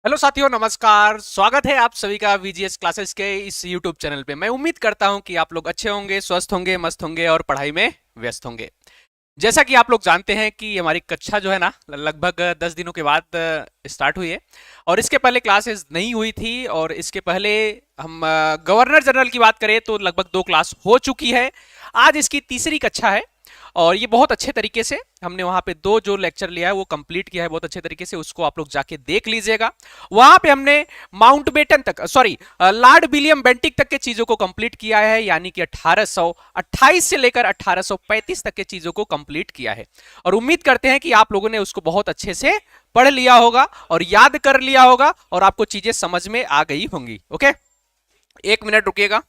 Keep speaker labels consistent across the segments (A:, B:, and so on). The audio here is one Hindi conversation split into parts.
A: हेलो साथियों, नमस्कार। स्वागत है आप सभी का वीजीएस क्लासेस के इस यूट्यूब चैनल पे। मैं उम्मीद करता हूं कि आप लोग अच्छे होंगे, स्वस्थ होंगे, मस्त होंगे और पढ़ाई में व्यस्त होंगे। जैसा कि आप लोग जानते हैं कि हमारी कक्षा जो है ना, लगभग 10 दिनों के बाद स्टार्ट हुई है। और इसके पहले क्लासेस नहीं हुई थी, और इसके पहले हम गवर्नर जनरल की बात करें तो लगभग 2 क्लास हो चुकी है। आज इसकी तीसरी कक्षा है, और ये बहुत अच्छे तरीके से हमने वहां पे 2 जो लेक्चर लिया है वो कंप्लीट किया है बहुत अच्छे तरीके से। उसको आप लोग जाके देख लीजिएगा। वहां पे हमने माउंटबेटन तक, सॉरी, लॉर्ड विलियम बेंटिक तक के चीजों को कंप्लीट किया है, यानी कि 1828 से लेकर 1835 तक के चीजों को कंप्लीट किया है। और उम्मीद करते हैं कि आप लोगों ने उसको बहुत अच्छे से पढ़ लिया होगा और याद कर लिया होगा, और आपको चीजें समझ में आ गई होंगी। ओके, 1 मिनट रुकिएगा।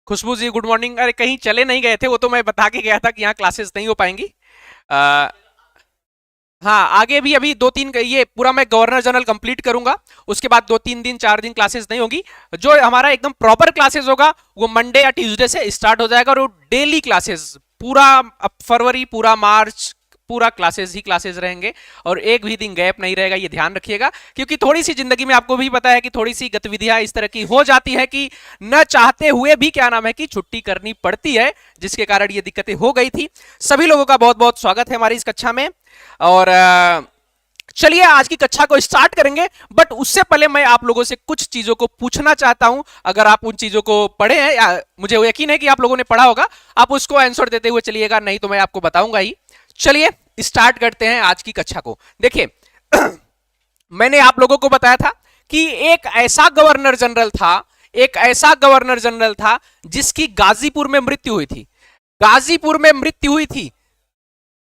A: Khushboo ji, good morning. अरे, कहीं चले नहीं गए थे? वो तो मैं बता के गया था कि यहाँ क्लासेस नहीं हो पाएंगी। आ, हाँ, आगे भी अभी 2-3 ये पूरा मैं गवर्नर जनरल कंप्लीट करूंगा। उसके बाद 2-3 दिन 4 दिन क्लासेस नहीं होगी। जो हमारा एकदम प्रॉपर क्लासेस होगा वो मंडे या ट्यूसडे से स्टार्ट हो जाएगा, और वो डेली क्लासेस पूरा अब फरवरी, पूरा मार्च, पूरा क्लासेस ही क्लासेस रहेंगे, और एक भी दिन गैप नहीं रहेगा। ये ध्यान रखिएगा, क्योंकि थोड़ी सी जिंदगी में आपको भी पता है कि थोड़ी सी गतिविधियां इस तरह की हो जाती है कि न चाहते हुए भी क्या नाम है कि छुट्टी करनी पड़ती है, जिसके कारण ये दिक्कतें हो गई थी। सभी लोगों का बहुत बहुत स्वागत है हमारी इस कक्षा में। और चलिए आज की कक्षा को स्टार्ट करेंगे। बट उससे पहले मैं आप लोगों से कुछ चीजों को पूछना चाहता हूं। अगर आप उन चीजों को पढ़े हैं, या मुझे यकीन है कि आप लोगों ने पढ़ा होगा, आप उसको आंसर देते हुए चलिएगा, नहीं तो मैं आपको बताऊंगा ही। चलिए स्टार्ट करते हैं आज की कक्षा को। देखिए, मैंने आप लोगों को बताया था कि एक ऐसा गवर्नर जनरल था जिसकी गाजीपुर में मृत्यु हुई थी। गाजीपुर में मृत्यु हुई थी।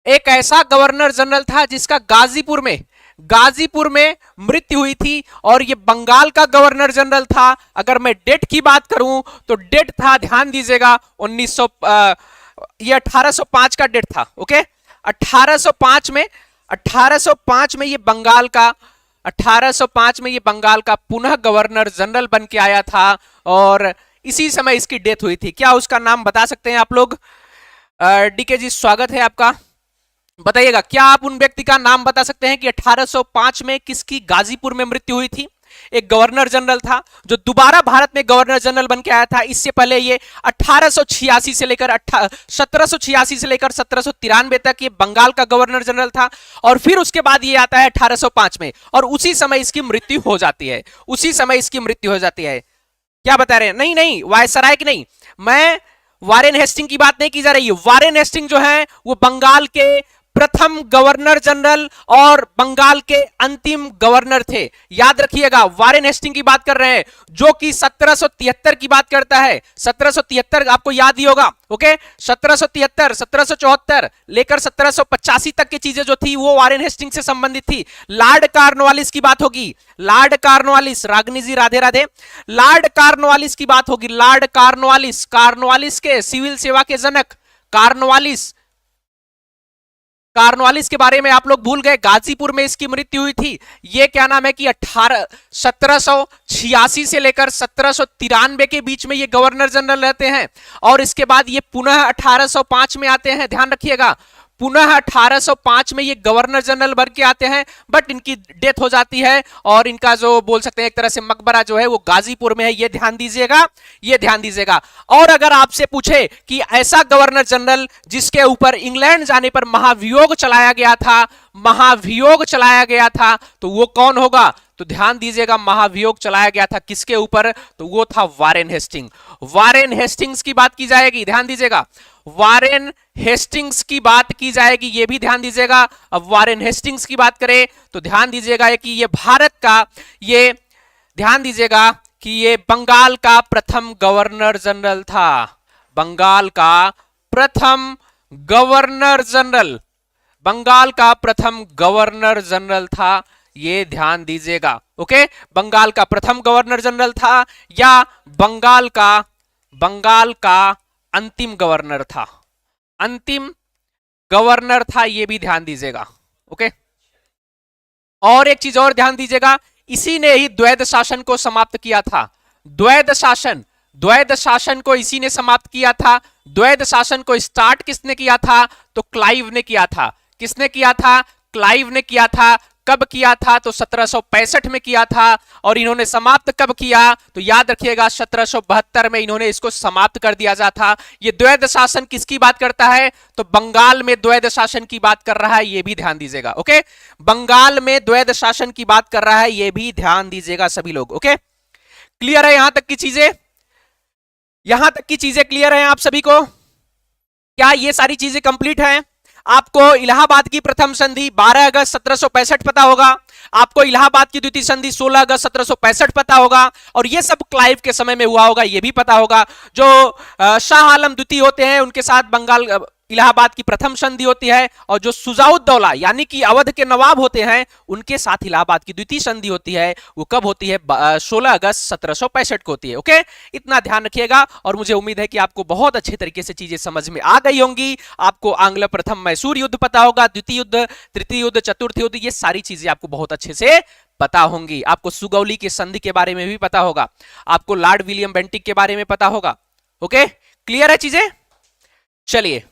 A: एक ऐसा गवर्नर जनरल था जिसका गाजीपुर में मृत्यु हुई थी, और ये बंगाल का गवर्नर जनरल था। अगर मैं डेट की बात करूं तो डेट था, ध्यान दीजिएगा, 1900, ये 1805 का डेट था। ओके, 1805 में 1805 में ये बंगाल का 1805 में ये बंगाल का पुनः गवर्नर जनरल बन के आया था, और इसी समय इसकी डेथ हुई थी। क्या उसका नाम बता सकते हैं आप लोग? डीके जी, स्वागत है आपका। बताइएगा, क्या आप उन व्यक्ति का नाम बता सकते हैं कि 1805 में किसकी गाजीपुर में मृत्यु हुई थी? एक गवर्नर जनरल था जो दोबारा भारत में गवर्नर जनरल बन के आया था। इससे पहले ये 1886 से लेकर 1786 से लेकर 1793 तक ये बंगाल का गवर्नर जनरल था, और फिर उसके बाद ये आता है 1805 में, और उसी समय इसकी मृत्यु हो जाती है। क्या बता रहे हैं? नहीं नहीं, वायसराय की नहीं, मैं वारेन हेस्टिंग की बात नहीं की जा रही है। वारेन हेस्टिंग जो है वो बंगाल के प्रथम गवर्नर जनरल और बंगाल के अंतिम गवर्नर थे। याद रखिएगा, वारेन हेस्टिंग की बात कर रहे हैं, जो कि 1773 की बात करता है। 1773 आपको याद ही होगा। ओके, 1773, 1774 लेकर 1785 तक की चीजें जो थी वो वारेन हेस्टिंग से संबंधित थी। लॉर्ड कॉर्नवालिस की बात होगी। लॉर्ड कॉर्नवालिस, रागनी जी राधे राधे। लॉर्ड कॉर्नवालिस की बात होगी। लॉर्ड कॉर्नवालिस, कॉर्नवालिस के सिविल सेवा के जनक कॉर्नवालिस। कॉर्नवालिस के बारे में आप लोग भूल गए। गाजीपुर में इसकी मृत्यु हुई थी। ये क्या नाम है कि 1786 से लेकर 1793 के बीच में ये गवर्नर जनरल रहते हैं, और इसके बाद ये पुनः 1805 में आते हैं। ध्यान रखिएगा, पुनः 1805 में ये गवर्नर जनरल बन के आते हैं, बट इनकी डेथ हो जाती है, और इनका जो बोल सकते हैं एक तरह से मकबरा जो है वो गाजीपुर में है। ये ध्यान दीजिएगा, ये ध्यान दीजिएगा। और अगर आपसे पूछे कि ऐसा गवर्नर जनरल जिसके ऊपर इंग्लैंड जाने पर महाभियोग चलाया गया था, तो वो कौन होगा? तो ध्यान दीजिएगा, महाभियोग चलाया गया था किसके ऊपर? तो वो था वारेन हेस्टिंग। वारेन हेस्टिंग्स की बात की जाएगी, ध्यान दीजिएगा, वारेन हेस्टिंग्स की बात की जाएगी, ये भी ध्यान दीजिएगा। अब वारेन हेस्टिंग्स की बात करें तो ध्यान दीजिएगा कि ये भारत का, ये ध्यान दीजिएगा कि ये बंगाल का प्रथम गवर्नर जनरल था। बंगाल का प्रथम गवर्नर जनरल, बंगाल का प्रथम गवर्नर जनरल था। ये ध्यान दीजिएगा। ओके, बंगाल का प्रथम गवर्नर जनरल था, या बंगाल का अंतिम गवर्नर था। अंतिम गवर्नर था, ये भी ध्यान दीजिएगा। ओके, और एक चीज और ध्यान दीजिएगा, इसी ने ही द्वैध शासन को समाप्त किया था। द्वैध शासन, द्वैध शासन को इसी ने समाप्त किया था। द्वैध शासन को स्टार्ट किसने किया था? तो क्लाइव ने किया था। किसने किया था? क्लाइव ने किया था। कब किया था? तो 1765 में किया था। और इन्होंने समाप्त कब किया? तो याद रखिएगा 1772 में इन्होंने इसको समाप्त कर दिया था। ये द्वैध शासन किसकी बात करता है? तो बंगाल में द्वैध शासन की बात कर रहा है, ये भी ध्यान दीजिएगा। ओके, बंगाल में द्वैध शासन की बात कर रहा है, ये भी ध्यान दीजिएगा सभी लोग। ओके, क्लियर है यहां तक की चीजें? यहां तक की चीजें क्लियर है आप सभी को? क्या ये सारी चीजें कंप्लीट हैं? आपको इलाहाबाद की प्रथम संधि 12 अगस्त 1765 पता होगा। आपको इलाहाबाद की द्वितीय संधि 16 अगस्त 1765 पता होगा। और ये सब क्लाइव के समय में हुआ होगा, ये भी पता होगा। जो शाह आलम द्वितीय होते हैं उनके साथ बंगाल इलाहाबाद की प्रथम संधि होती है। और जो सुजाउद्दौला यानी कि अवध के नवाब होते हैं उनके साथ इलाहाबाद की द्वितीय संधि होती है। वो कब होती है? 16 अगस्त 1765 को होती है। ओके, इतना ध्यान रखिएगा। और मुझे उम्मीद है कि आपको बहुत अच्छे तरीके से चीजें समझ में आ गई होंगी। आपको आंग्ल प्रथम मैसूर युद्ध पता होगा, द्वितीय युद्ध, तृतीय युद्ध, चतुर्थ युद्ध, ये सारी चीजें आपको बहुत अच्छे से पता होंगी। आपको सुगौली की संधि के बारे में भी पता होगा। आपको लॉर्ड विलियम बेंटिक के बारे में पता होगा। ओके, क्लियर है चीजें? चलिए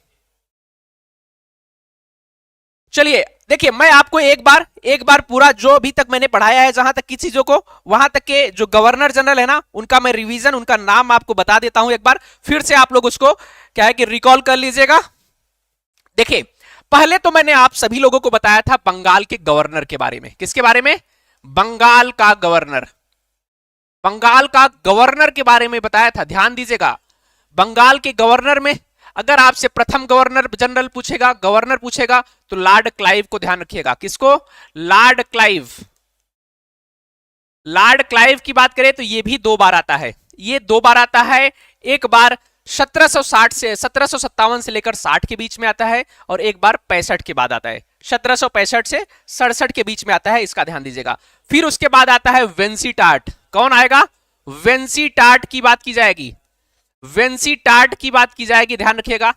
A: चलिए देखिए, मैं आपको एक बार पूरा जो अभी तक मैंने पढ़ाया है, जहां तक की चीजों को, वहां तक के जो गवर्नर जनरल है ना, उनका मैं रिवीजन, उनका नाम आपको बता देता हूं एक बार, फिर से आप लोग उसको क्या है कि रिकॉल कर लीजिएगा। देखिए, पहले तो मैंने आप सभी लोगों को बताया था बंगाल के गवर्नर के बारे में। किसके बारे में? बंगाल का गवर्नर। बंगाल का गवर्नर के बारे में बताया था, ध्यान दीजिएगा। बंगाल के गवर्नर में अगर आपसे प्रथम गवर्नर जनरल पूछेगा, गवर्नर पूछेगा, तो लॉर्ड क्लाइव को ध्यान रखिएगा। किसको? Lord Clive. लॉर्ड क्लाइव की बात करें तो ये भी 2 बार आता है। ये 2 बार आता है। एक बार 1760 से 1757 से लेकर 60 के बीच में आता है, और एक बार 65 के बाद आता है। 1765 से 67 के बीच में आता है, इसका ध्यान दीजिएगा। फिर उसके बाद आता है वेंसीटाट। कौन आएगा? वेंसीटाट की बात की जाएगी। वेंसीटाट की बात की जाएगी, ध्यान रखिएगा।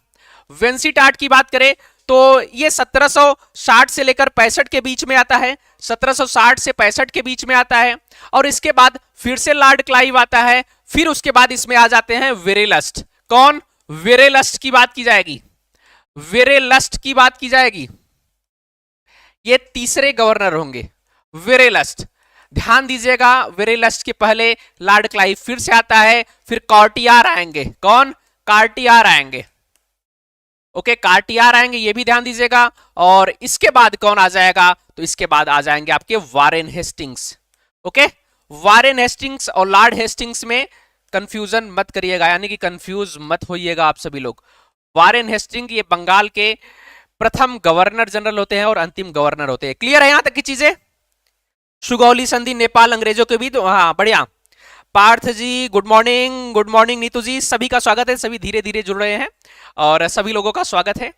A: वेंसीटाट की बात करें तो ये 1760 से लेकर 65 के बीच में आता है। 1760 से 65 के बीच में आता है। और इसके बाद फिर से लॉर्ड क्लाइव आता है। फिर उसके बाद इसमें आ जाते हैं वेरेलस्ट। कौन? वेरेलस्ट की बात की जाएगी। वेरेलस्ट की बात की जाएगी। ये तीसरे गवर्नर होंगे, वेरेलस्ट। ध्यान दीजिएगा, वेरेलस्ट के पहले लॉर्ड क्लाइव फिर से आता है। फिर कार्टियार आएंगे। कौन? कार्टियार आएंगे। ओके, कार्टियार आएंगे, ये भी ध्यान दीजिएगा। और इसके बाद कौन आ जाएगा? तो इसके बाद आ जाएंगे आपके Warren Hastings. Okay, Warren Hastings और लॉर्ड हेस्टिंग्स में कंफ्यूजन मत करिएगा, यानी कि कंफ्यूज मत होइएगा आप सभी लोग। वारेन हेस्टिंग ये बंगाल के प्रथम गवर्नर जनरल होते हैं और अंतिम गवर्नर होते हैं। क्लियर है यहां तक की चीजें? सुगौली संधि नेपाल अंग्रेजों के भी, तो हाँ बढ़िया। Parth ji good morning, good morning. Neetu ji, सभी का स्वागत है। सभी धीरे धीरे जुड़ रहे हैं और सभी लोगों का स्वागत है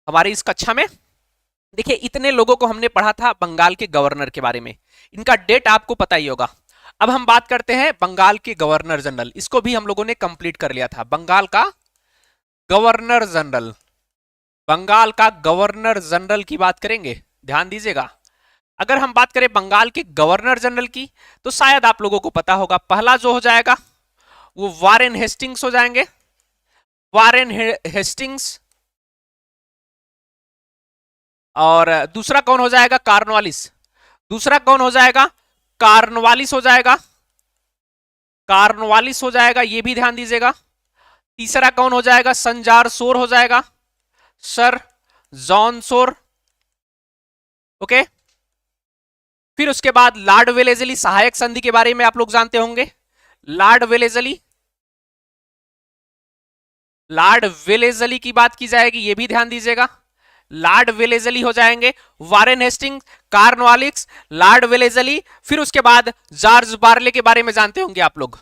A: हमारी इस कक्षा में। देखिए, इतने लोगों को हमने पढ़ा था बंगाल के गवर्नर के बारे में। इनका डेट आपको पता ही होगा। अब हम बात करते हैं बंगाल के गवर्नर जनरल। इसको भी हम लोगों ने कंप्लीट कर लिया था। बंगाल का गवर्नर जनरल, बंगाल का गवर्नर जनरल की बात करेंगे, ध्यान दीजिएगा। अगर हम बात करें बंगाल के गवर्नर जनरल की, तो शायद आप लोगों को पता होगा, पहला जो हो जाएगा वो वारेन हेस्टिंग्स हो जाएंगे। Warren Hastings. और दूसरा कौन हो जाएगा? कॉर्नवालिस। दूसरा कौन हो जाएगा? कॉर्नवालिस हो जाएगा। कॉर्नवालिस हो जाएगा, ये भी ध्यान दीजिएगा। तीसरा कौन हो जाएगा? संजार शोर हो जाएगा, सर जॉन शोर। ओके, फिर उसके बाद लॉर्ड वेलेजली, सहायक संधि के बारे में आप लोग जानते होंगे। लॉर्ड वेलेजली, लॉर्ड वेलेजली की बात की जाएगी, ये भी ध्यान दीजिएगा। लॉर्ड वेलेजली हो जाएंगे। Warren Hasting, Cornwallis, Lord Wellesley. फिर उसके बाद जॉर्ज बार्ले के बारे में जानते होंगे आप लोग।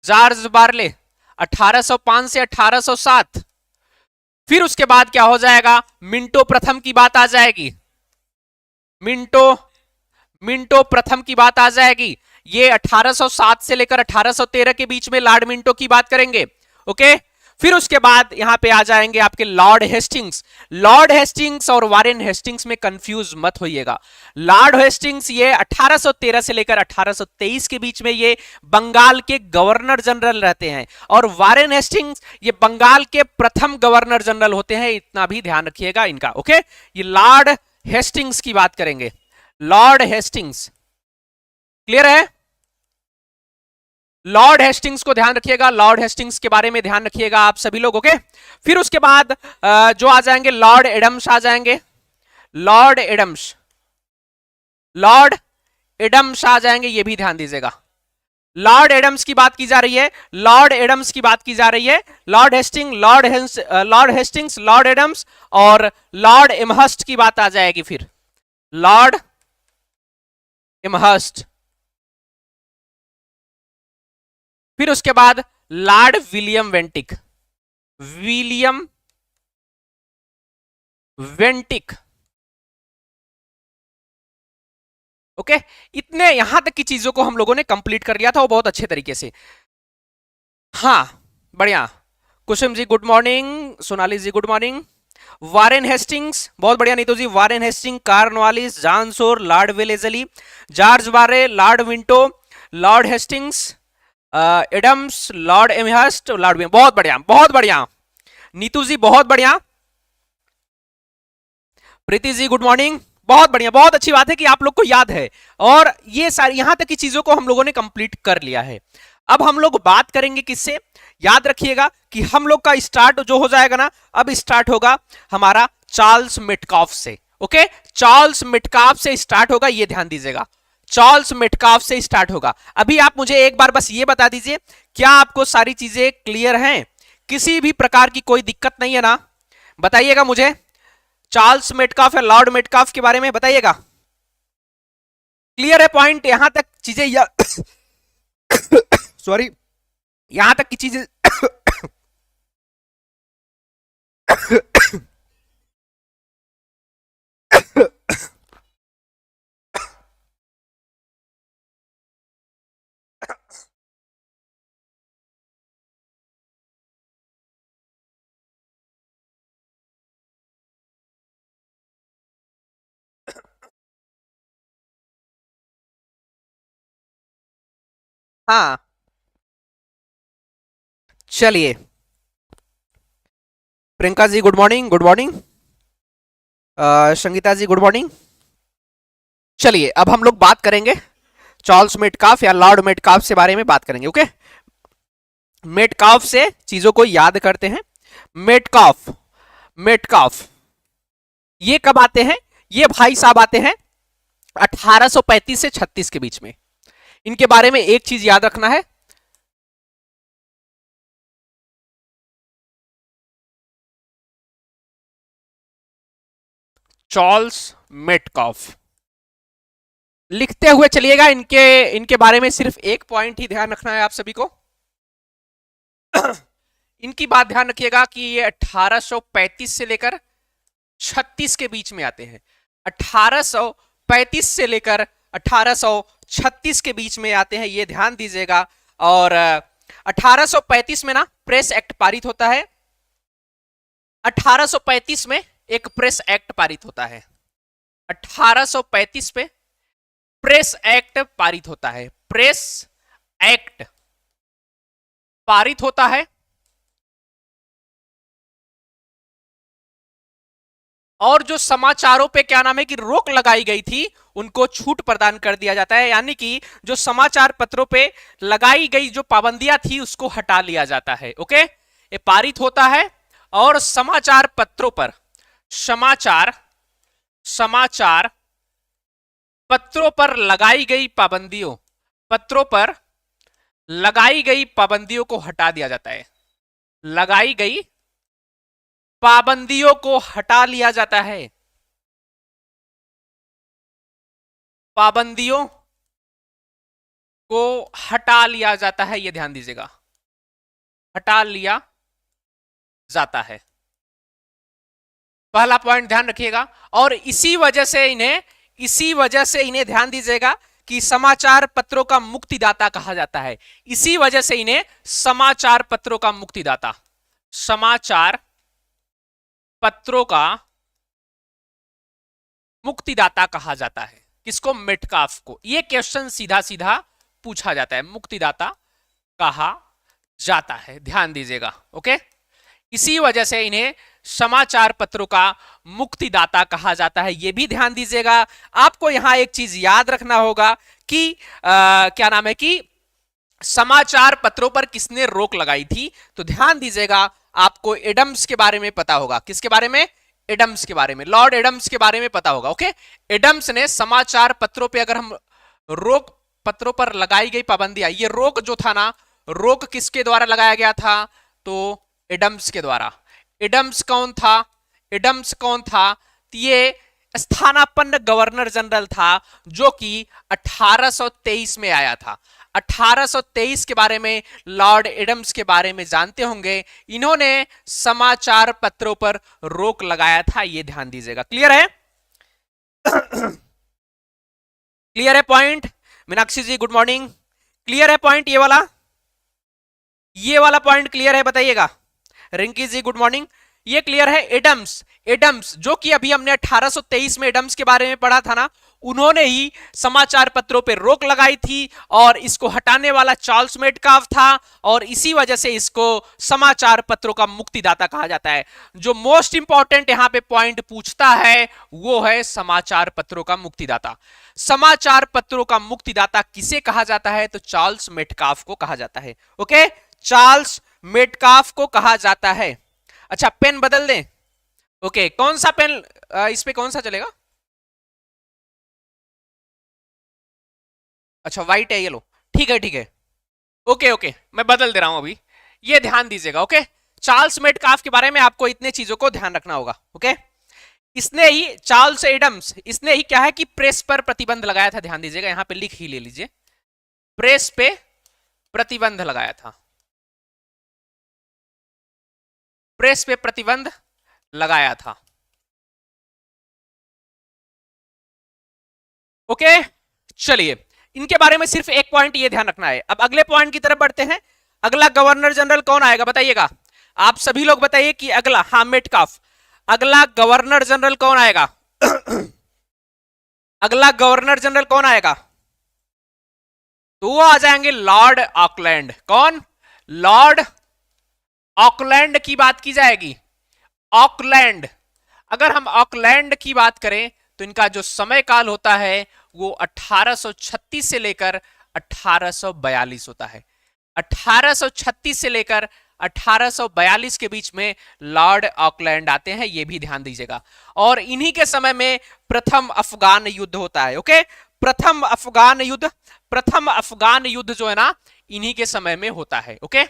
A: जॉर्ज बार्ले 1805 से 1807। फिर उसके बाद क्या हो जाएगा? मिंटो प्रथम की बात आ जाएगी। मिंटो प्रथम की बात आ जाएगी। ये 1807 से लेकर 1813 के बीच में लॉर्ड मिंटो की बात करेंगे। ओके, फिर उसके बाद यहां पे आ जाएंगे आपके लॉर्ड हेस्टिंग्स। लॉर्ड हेस्टिंग्स और वारेन हेस्टिंग्स में कंफ्यूज मत होइएगा। लॉर्ड हेस्टिंग्स ये 1813 से लेकर 1823 के बीच में ये बंगाल के गवर्नर जनरल रहते हैं, और वारेन हेस्टिंग्स ये बंगाल के प्रथम गवर्नर जनरल होते हैं। इतना भी ध्यान रखिएगा इनका। ओके, ये लॉर्ड हेस्टिंग्स की बात करेंगे। लॉर्ड हेस्टिंग्स क्लियर है? लॉर्ड हेस्टिंग्स को ध्यान रखिएगा, लॉर्ड हेस्टिंग्स के बारे में ध्यान रखिएगा आप सभी लोग। ओके, फिर उसके बाद जो आ जाएंगे लॉर्ड एडम्स आ जाएंगे। लॉर्ड एडम्स, लॉर्ड एडम्स आ जाएंगे, ये भी ध्यान दीजिएगा। लॉर्ड एडम्स की बात की जा रही है, लॉर्ड एडम्स की बात की जा रही है। Lord Hasting, Lord Hastings, Lord Adams और लॉर्ड एमहर्स्ट की बात आ जाएगी। फिर लॉर्ड एमहर्स्ट, फिर उसके बाद लॉर्ड विलियम वेंटिक। विलियम वेंटिक। ओके, इतने यहां तक की चीजों को हम लोगों ने कंप्लीट कर लिया था, वो बहुत अच्छे तरीके से। हाँ, बढ़िया। Kusum ji good morning, Sonali ji good morning. Warren Hastings बहुत बढ़िया Neetu ji. Warren Hasting, Cornwallis, John Shore, Lord Wellesley, George Barlow, Lord Minto, Lord Hastings, Adams, Lord Amherst, Lord, बहुत बढ़िया, बहुत बढ़िया नीतू जी, बहुत बढ़िया। प्रीति जी गुड मॉर्निंग, बहुत बढ़िया, बहुत अच्छी बात है कि आप लोग को याद है, और ये सारी यहां तक की चीजों को हम लोगों ने कंप्लीट कर लिया है। अब हम लोग बात करेंगे किससे? याद रखिएगा कि हम लोग का स्टार्ट जो हो जाएगा ना, अब स्टार्ट होगा हमारा चार्ल्स मेटकाफ से। ओके, चार्ल्स मेटकाफ से स्टार्ट होगा, ये ध्यान दीजिएगा। चार्ल्स मेटकाफ से स्टार्ट होगा। अभी आप मुझे एक बार बस ये बता दीजिए, क्या आपको सारी चीजें क्लियर हैं? किसी भी प्रकार की कोई दिक्कत नहीं है ना? बताइएगा मुझे। चार्ल्स मेटकाफ या लॉर्ड मेटकाफ के बारे में बताइएगा। क्लियर है पॉइंट? यहां तक चीजें सॉरी, यहां तक की चीजें हाँ, चलिए। Priyanka ji good morning, good morning. Sangeeta ji good morning. चलिए, अब हम लोग बात करेंगे चार्ल्स मेटकाफ या लॉर्ड मेटकाफ से बारे में बात करेंगे। ओके, मेटकाफ से चीजों को याद करते हैं। मेटकाफ, मेटकाफ ये कब आते हैं? ये भाई साहब आते हैं 1835 से 36 के बीच में। इनके बारे में एक चीज याद रखना है, चार्ल्स मेटकाफ लिखते हुए चलिएगा। इनके इनके बारे में सिर्फ एक पॉइंट ही ध्यान रखना है आप सभी को। इनकी बात ध्यान रखिएगा कि ये 1835 से लेकर 36 के बीच में आते हैं। 1835 से लेकर 1836 के बीच में आते हैं, ये ध्यान दीजिएगा। और 1835 में ना प्रेस एक्ट पारित होता है। 1835 में एक प्रेस एक्ट पारित होता है। 1835 में प्रेस एक्ट पारित होता है। प्रेस एक्ट पारित होता है, और जो समाचारों पे क्या नाम है कि रोक लगाई गई थी, उनको छूट प्रदान कर दिया जाता है। यानी कि जो समाचार पत्रों पे लगाई गई जो पाबंदियां थी, उसको हटा लिया जाता है। ओके, ये पारित होता है, और समाचार पत्रों पर, समाचार पत्रों पर लगाई गई पाबंदियों, पत्रों पर लगाई गई पाबंदियों को हटा दिया जाता है। लगाई गई पाबंदियों को हटा लिया जाता है। पाबंदियों को हटा लिया जाता है, यह ध्यान दीजिएगा, हटा लिया जाता है। पहला पॉइंट ध्यान रखिएगा। और इसी वजह से इन्हें ध्यान दीजिएगा कि समाचार पत्रों का मुक्तिदाता कहा जाता है। इसी वजह से इन्हें समाचार पत्रों का मुक्तिदाता समाचार पत्रों का मुक्तिदाता कहा जाता है? किसको? मेटकाफ को। यह क्वेश्चन सीधा सीधा पूछा जाता है, मुक्तिदाता कहा जाता है, ध्यान दीजिएगा। ओके, इसी वजह से इन्हें समाचार पत्रों का मुक्तिदाता कहा जाता है, यह भी ध्यान दीजिएगा। आपको यहां एक चीज याद रखना होगा कि क्या नाम है कि समाचार पत्रों पर किसने रोक लगाई थी, तो ध्यान दीजिएगा, आपको एडम्स के बारे में पता होगा। किसके बारे में? एडम्स के बारे में, लॉर्ड एडम्स के बारे में पता होगा। ओके, एडम्स ने समाचार पत्रों पे, अगर हम रोक पत्रों पर लगाई गई पाबंदियां, ये रोक जो था ना, रोक किसके द्वारा लगाया गया था? तो एडम्स के द्वारा। एडम्स कौन था? एडम्स कौन था? ये स्थानापन्न गवर्नर जनरल था, जो कि 1823 में आया था। 1823 के बारे में लॉर्ड एडम्स के बारे में जानते होंगे, इन्होंने समाचार पत्रों पर रोक लगाया था, ये ध्यान दीजिएगा। क्लियर है? क्लियर है पॉइंट? मीनाक्षी जी गुड मॉर्निंग। क्लियर है पॉइंट ये वाला? ये वाला पॉइंट क्लियर है, बताइएगा। रिंकी जी गुड मॉर्निंग। ये क्लियर है? एडम्स, एडम्स जो कि अभी हमने 1823 में एडम्स के बारे में पढ़ा था ना, उन्होंने ही समाचार पत्रों पर रोक लगाई थी, और इसको हटाने वाला चार्ल्स मेटकाफ था, और इसी वजह से इसको समाचार पत्रों का मुक्तिदाता कहा जाता है। जो मोस्ट इंपॉर्टेंट यहां पे पॉइंट पूछता है वो है समाचार पत्रों का मुक्तिदाता। समाचार पत्रों का मुक्तिदाता किसे कहा जाता है? तो चार्ल्स मेटकाफ को कहा जाता है। ओके, चार्ल्स मेटकाफ को कहा जाता है। अच्छा, पेन बदल दें? ओके, कौन सा पेन इस पे कौन सा चलेगा? अच्छा, व्हाइट है, ये लो। ठीक है ठीक है, ओके ओके, मैं बदल दे रहा हूं अभी। ये ध्यान दीजिएगा। ओके, चार्ल्स मेटकाफ के बारे में आपको इतने चीजों को ध्यान रखना होगा। ओके, इसने ही, चार्ल्स एडम्स, इसने ही क्या है कि प्रेस पर प्रतिबंध लगाया था। ध्यान दीजिएगा, यहां पे लिख ही ले लीजिए, प्रेस पे प्रतिबंध लगाया था। प्रेस पे प्रतिबंध लगाया था। ओके, चलिए, इनके बारे में सिर्फ एक पॉइंट ये ध्यान रखना है। अब अगले पॉइंट की तरफ बढ़ते हैं। अगला गवर्नर जनरल कौन आएगा, बताइएगा। आप सभी लोग बताइए कि अगला, हाँ मेटकाफ, अगला गवर्नर जनरल कौन आएगा? अगला गवर्नर जनरल कौन आएगा? तो वो आ जाएंगे लॉर्ड ऑकलैंड। कौन? लॉर्ड ऑकलैंड की बात की जाएगी। ऑकलैंड, अगर हम ऑकलैंड की बात करें तो इनका जो समय काल होता है वो 1836 से लेकर 1842 होता है। 1836 से लेकर 1842 के बीच में लॉर्ड ऑकलैंड आते हैं, ये भी ध्यान दीजिएगा। और इन्हीं के समय में प्रथम अफगान युद्ध होता है। ओके, प्रथम अफगान युद्ध, प्रथम अफगान युद्ध जो है ना, इन्हीं के समय में होता है। ओके,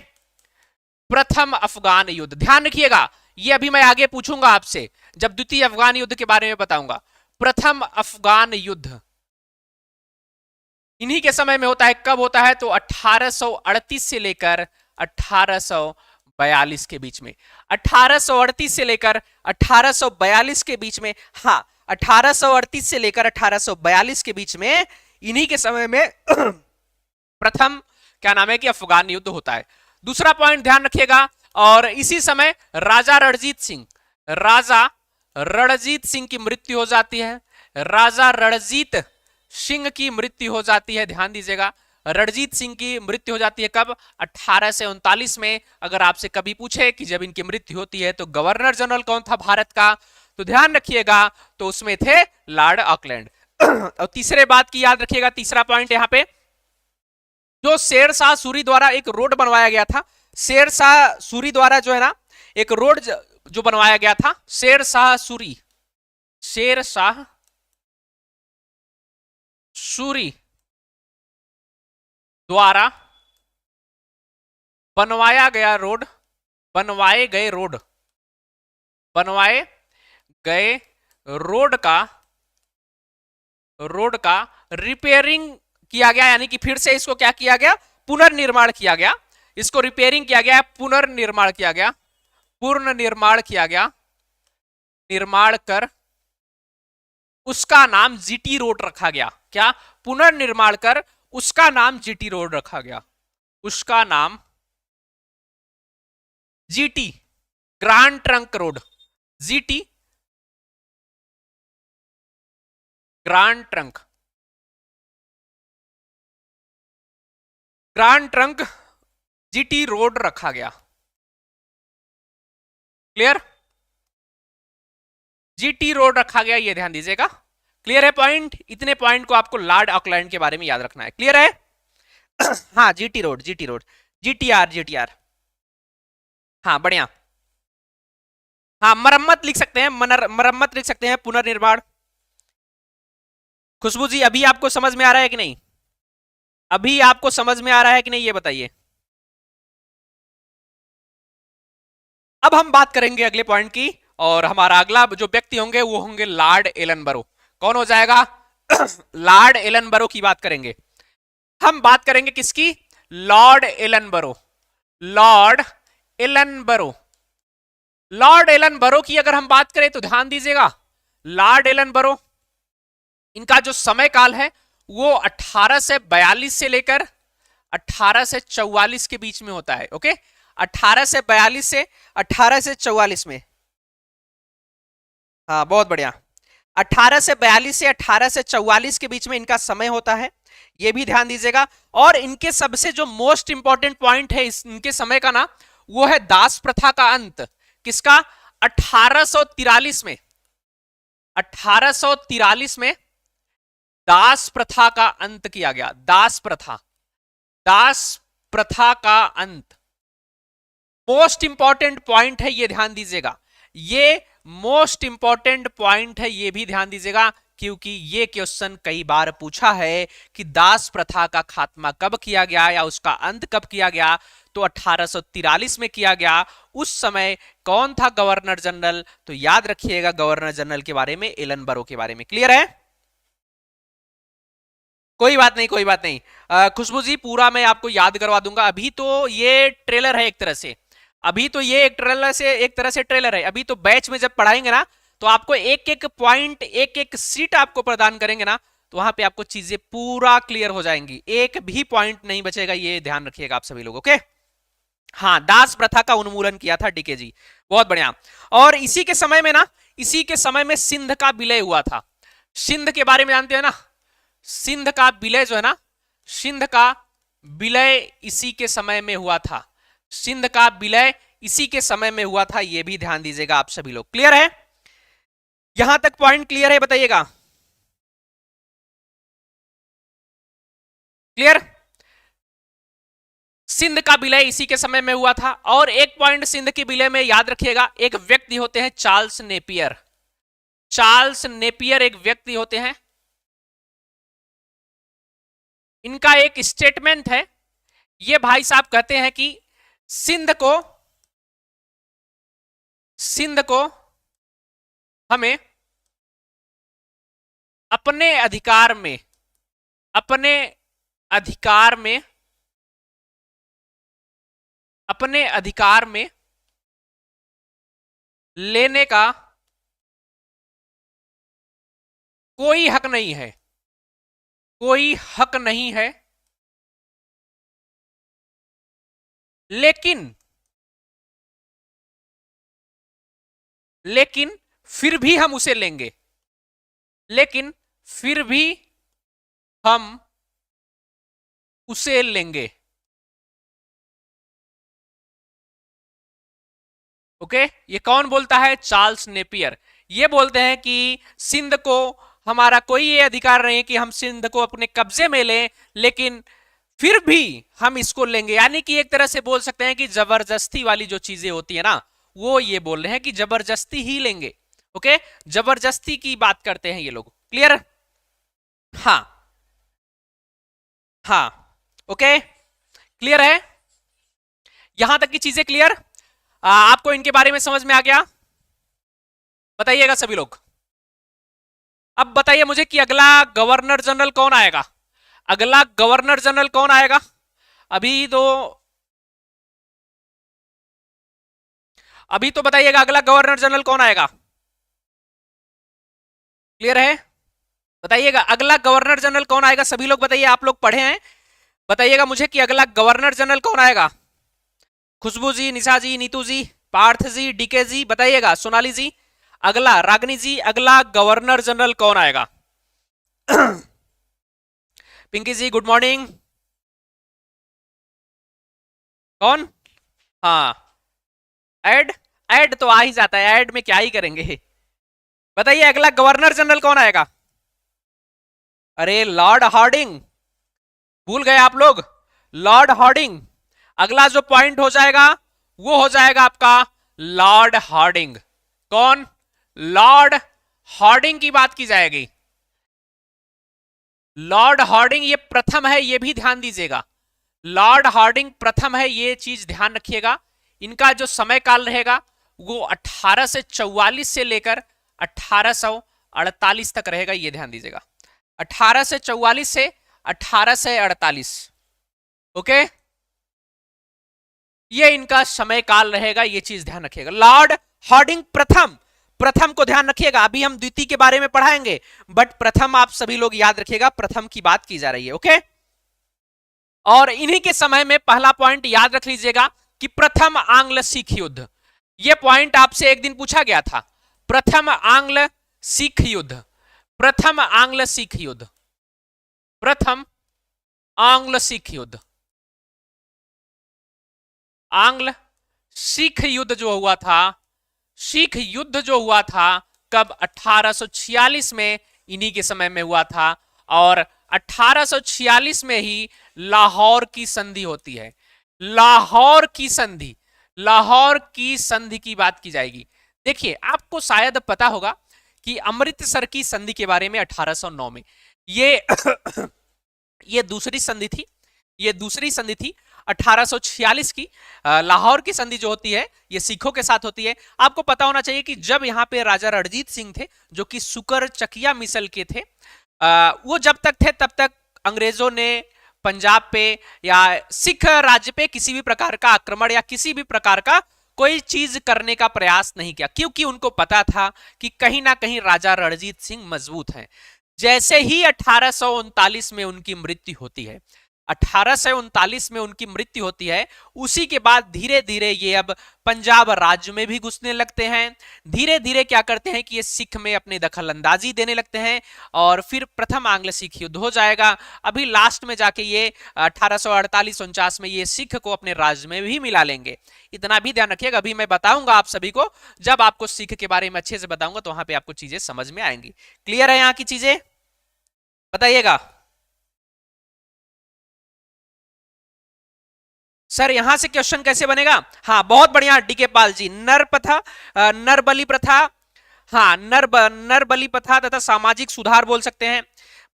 A: प्रथम अफगान युद्ध, ध्यान रखिएगा, ये अभी मैं आगे पूछूंगा आपसे जब द्वितीय अफगान युद्ध के बारे में बताऊंगा। प्रथम अफगान युद्ध इन्हीं के समय में होता है। कब होता है? तो 1838 से लेकर 1842 के बीच में। 1838 से लेकर 1842 के बीच में, हाँ, 1838 से लेकर 1842 के बीच में, इन्हीं के समय में प्रथम क्या नाम है कि अफगान युद्ध होता है। दूसरा पॉइंट ध्यान रखिएगा, और इसी समय राजा रणजीत सिंह, राजा रणजीत सिंह की मृत्यु हो जाती है। राजा रणजीत सिंह की मृत्यु हो जाती है, ध्यान दीजिएगा, रणजीत सिंह की मृत्यु हो जाती है। कब? 1839 में। अगर आपसे कभी पूछे कि जब इनकी मृत्यु होती है तो गवर्नर जनरल कौन था भारत का, तो ध्यान रखिएगा, तो उसमें थे लॉर्ड ऑकलैंड। और तीसरे बात की याद रखिएगा, तीसरा पॉइंट यहां पे, जो शेरशाह सूरी द्वारा एक रोड बनवाया गया था, शेरशाह सूरी द्वारा जो है ना एक रोड जो बनवाया गया था, शेरशाह सूरी, शेरशाह सूरी द्वारा बनवाया गया रोड, बनवाए गए रोड, बनवाए गए रोड का रिपेयरिंग किया गया, यानी कि फिर से इसको क्या किया गया? पुनर्निर्माण किया गया। इसको रिपेयरिंग किया गया, पुनर्निर्माण किया गया, पूर्ण निर्माण किया गया, निर्माण कर उसका नाम जीटी रोड रखा गया। क्या? पुनर्निर्माण कर उसका नाम जीटी रोड रखा गया, उसका नाम GT grand trunk road, GT grand trunk, grand trunk GT road रखा गया। क्लियर? जीटी रोड रखा गया, ये ध्यान दीजिएगा। क्लियर है पॉइंट? इतने पॉइंट को आपको लॉर्ड ऑकलैंड के बारे में याद रखना है। क्लियर है? हाँ, GT road, GT road, GTR, GTR. हाँ, बढ़िया। हाँ, मरम्मत लिख सकते हैं, मरम्मत लिख सकते हैं, पुनर्निर्माण। खुशबू जी, अभी आपको समझ में आ रहा है कि नहीं? अभी आपको समझ में आ रहा है कि नहीं, ये बताइए। अब हम बात करेंगे अगले पॉइंट की, और हमारा अगला जो व्यक्ति होंगे वो होंगे लॉर्ड एलनबरो। कौन हो जाएगा? लॉर्ड एलनबरो की बात करेंगे हम। बात करेंगे किसकी? Lord Ellenborough. Lord Ellenborough, Lord Ellenborough की अगर हम बात करें तो ध्यान दीजिएगा, लॉर्ड एलनबरो, इनका जो समय काल है वो 1842 से लेकर 1844 के बीच में होता है। ओके, 1842 से 1844 में। हाँ, बहुत बढ़िया। 1842 से 1844 के बीच में इनका समय होता है, ये भी ध्यान दीजिएगा। और इनके सबसे जो मोस्ट इंपॉर्टेंट पॉइंट है इनके समय का ना, वो है दास प्रथा का अंत। किसका? 1843 में। 1843 में दास प्रथा का अंत किया गया। दास प्रथा, दास प्रथा का अंत मोस्ट इंपॉर्टेंट पॉइंट है, ये ध्यान दीजिएगा। ये मोस्ट इंपॉर्टेंट पॉइंट है, ये भी ध्यान दीजिएगा, क्योंकि ये क्वेश्चन कई बार पूछा है कि दास प्रथा का खात्मा कब किया गया या उसका अंत कब किया गया। तो 1843 में किया गया। उस समय कौन था गवर्नर जनरल? तो याद रखिएगा गवर्नर जनरल के बारे में, एलनबरो के बारे में। क्लियर है? कोई बात नहीं, कोई बात नहीं। खुशबू जी, पूरा मैं आपको याद करवा दूंगा। अभी तो ये ट्रेलर है एक तरह से, अभी तो ये एक तरह से ट्रेलर है। अभी तो बैच में जब पढ़ाएंगे ना, तो आपको एक एक पॉइंट, एक एक सीट आपको प्रदान करेंगे ना, तो वहां पे आपको चीजें पूरा क्लियर हो जाएंगी, एक भी पॉइंट नहीं बचेगा, ये ध्यान रखिएगा आप सभी लोग। ओके, हाँ, दास प्रथा का उन्मूलन किया था डीके जी, बहुत बढ़िया। और इसी के समय में ना, इसी के समय में सिंध का विलय हुआ था। सिंध के बारे में जानते हैं ना? सिंध का विलय जो है ना, सिंध का विलय इसी के समय में हुआ था। सिंध का विलय इसी के समय में हुआ था, यह भी ध्यान दीजिएगा आप सभी लोग। क्लियर है? यहां तक पॉइंट क्लियर है? बताइएगा। क्लियर? सिंध का विलय इसी के समय में हुआ था। और एक पॉइंट सिंध के विलय में याद रखिएगा, एक व्यक्ति होते हैं चार्ल्स नेपियर। चार्ल्स नेपियर एक व्यक्ति होते हैं। इनका एक स्टेटमेंट है, ये भाई साहब कहते हैं कि सिंध को हमें अपने अधिकार में, अपने अधिकार में, अपने अधिकार में लेने का कोई हक नहीं है, कोई हक नहीं है, लेकिन फिर भी हम उसे लेंगे, लेकिन फिर भी हम उसे लेंगे। ओके, ये कौन बोलता है? Charles Napier. ये बोलते हैं कि सिंध को हमारा कोई ये अधिकार नहीं है कि हम सिंध को अपने कब्जे में लें, लेकिन फिर भी हम इसको लेंगे। यानी कि एक तरह से बोल सकते हैं कि जबरदस्ती वाली जो चीजें होती है ना, वो ये बोल रहे हैं कि जबरदस्ती ही लेंगे। ओके, जबरदस्ती की बात करते हैं ये लोग। क्लियर? हाँ, हाँ, ओके, क्लियर है? यहां तक की चीजें क्लियर? आपको इनके बारे में समझ में आ गया? बताइएगा सभी लोग। अब बताइए मुझे कि अगला गवर्नर जनरल कौन आएगा? अगला गवर्नर जनरल कौन आएगा? अभी तो बताइएगा अगला गवर्नर जनरल कौन आएगा? क्लियर है? बताइएगा अगला गवर्नर जनरल कौन आएगा? सभी लोग बताइए, आप लोग पढ़े हैं, बताइएगा मुझे कि अगला गवर्नर जनरल कौन आएगा? खुशबू जी, निशा जी, नीतू जी, पार्थ जी, डीके जी बताइएगा, सोनाली जी अगला, रागनी जी अगला गवर्नर जनरल कौन आएगा? पिंकी जी गुड मॉर्निंग। कौन? हाँ, ऐड, ऐड तो आ ही जाता है, ऐड में क्या ही करेंगे। बताइए अगला गवर्नर जनरल कौन आएगा? अरे लॉर्ड हार्डिंग, भूल गए आप लोग, लॉर्ड हार्डिंग। अगला जो पॉइंट हो जाएगा वो हो जाएगा आपका लॉर्ड हार्डिंग। कौन? लॉर्ड हार्डिंग की बात की जाएगी। लॉर्ड हार्डिंग ये प्रथम है, ये भी ध्यान दीजिएगा, लॉर्ड हार्डिंग प्रथम है, ये चीज ध्यान रखिएगा। इनका जो समय काल रहेगा वो 1844 से लेकर 1848 तक रहेगा, ये ध्यान दीजिएगा, 1844 से 1848। ओके, ये इनका समय काल रहेगा, ये चीज ध्यान रखिएगा। लॉर्ड हार्डिंग प्रथम, प्रथम को ध्यान रखिएगा, अभी हम द्वितीय के बारे में पढ़ाएंगे, बट प्रथम आप सभी लोग याद रखिएगा, प्रथम की बात की जा रही है। ओके, और इन्हीं के समय में पहला पॉइंट याद रख लीजिएगा कि प्रथम आंग्ल सिख युद्ध, यह पॉइंट आपसे एक दिन पूछा गया था। प्रथम आंग्ल सिख युद्ध, प्रथम आंग्ल सिख युद्ध, प्रथम आंग्ल सिख युद्ध, आंग्ल सिख युद्ध जो हुआ था, सिख युद्ध जो हुआ था कब? 1846 में, इन्हीं के समय में हुआ था। और 1846 में ही लाहौर की संधि होती है, लाहौर की संधि, लाहौर की संधि की बात की जाएगी। देखिए आपको शायद पता होगा कि अमृतसर की संधि के बारे में 1809 में, ये ये दूसरी संधि थी, ये दूसरी संधि थी 1846 की। लाहौर की संधि जो होती है ये सिखों के साथ होती है। आपको पता होना चाहिए कि जब यहाँ पे राजा रणजीत सिंह थे जो कि सुकर चकिया मिसल के थे, वो जब तक थे तब तक अंग्रेजों ने पंजाब पे या सिख राज्य पे किसी भी प्रकार का आक्रमण या किसी भी प्रकार का कोई चीज करने का प्रयास नहीं किया, क्योंकि उनको पता था कि कहीं ना कहीं राजा रणजीत सिंह मजबूत हैं। जैसे ही 1839 में उनकी मृत्यु होती है, 1839 में उनकी मृत्यु होती है, उसी के बाद धीरे धीरे ये अब पंजाब राज्य में भी घुसने लगते हैं। धीरे धीरे क्या करते हैं कि ये सिख में अपने दखल अंदाजी देने लगते हैं, और फिर प्रथम आंग्ल सिख युद्ध हो जाएगा। अभी लास्ट में जाके ये 1848-49 में ये सिख को अपने राज्य में भी मिला लेंगे। इतना भी ध्यान रखिएगा, अभी मैं बताऊंगा आप सभी को, जब आपको सिख के बारे में अच्छे से बताऊंगा तो वहां पर आपको चीजें समझ में आएंगी। क्लियर है यहाँ की चीजें? बताइएगा सर, यहां से क्वेश्चन कैसे बनेगा? हाँ बहुत बढ़िया डीके पाल जी, नर प्रथा, नर बलि प्रथा, हाँ नर बलि प्रथा तथा सामाजिक सुधार बोल सकते हैं।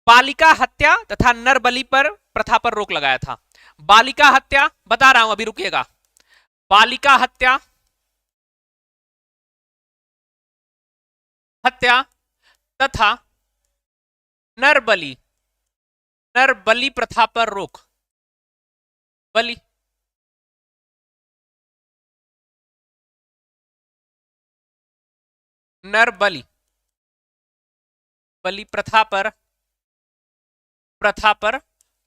A: बालिका हत्या तथा नर बलि पर प्रथा पर रोक लगाया था। बालिका हत्या बता रहा हूं, अभी रुकिएगा। बालिका हत्या, हत्या तथा नर बलि प्रथा पर रोक, बलि, नर बलि, बलि प्रथा पर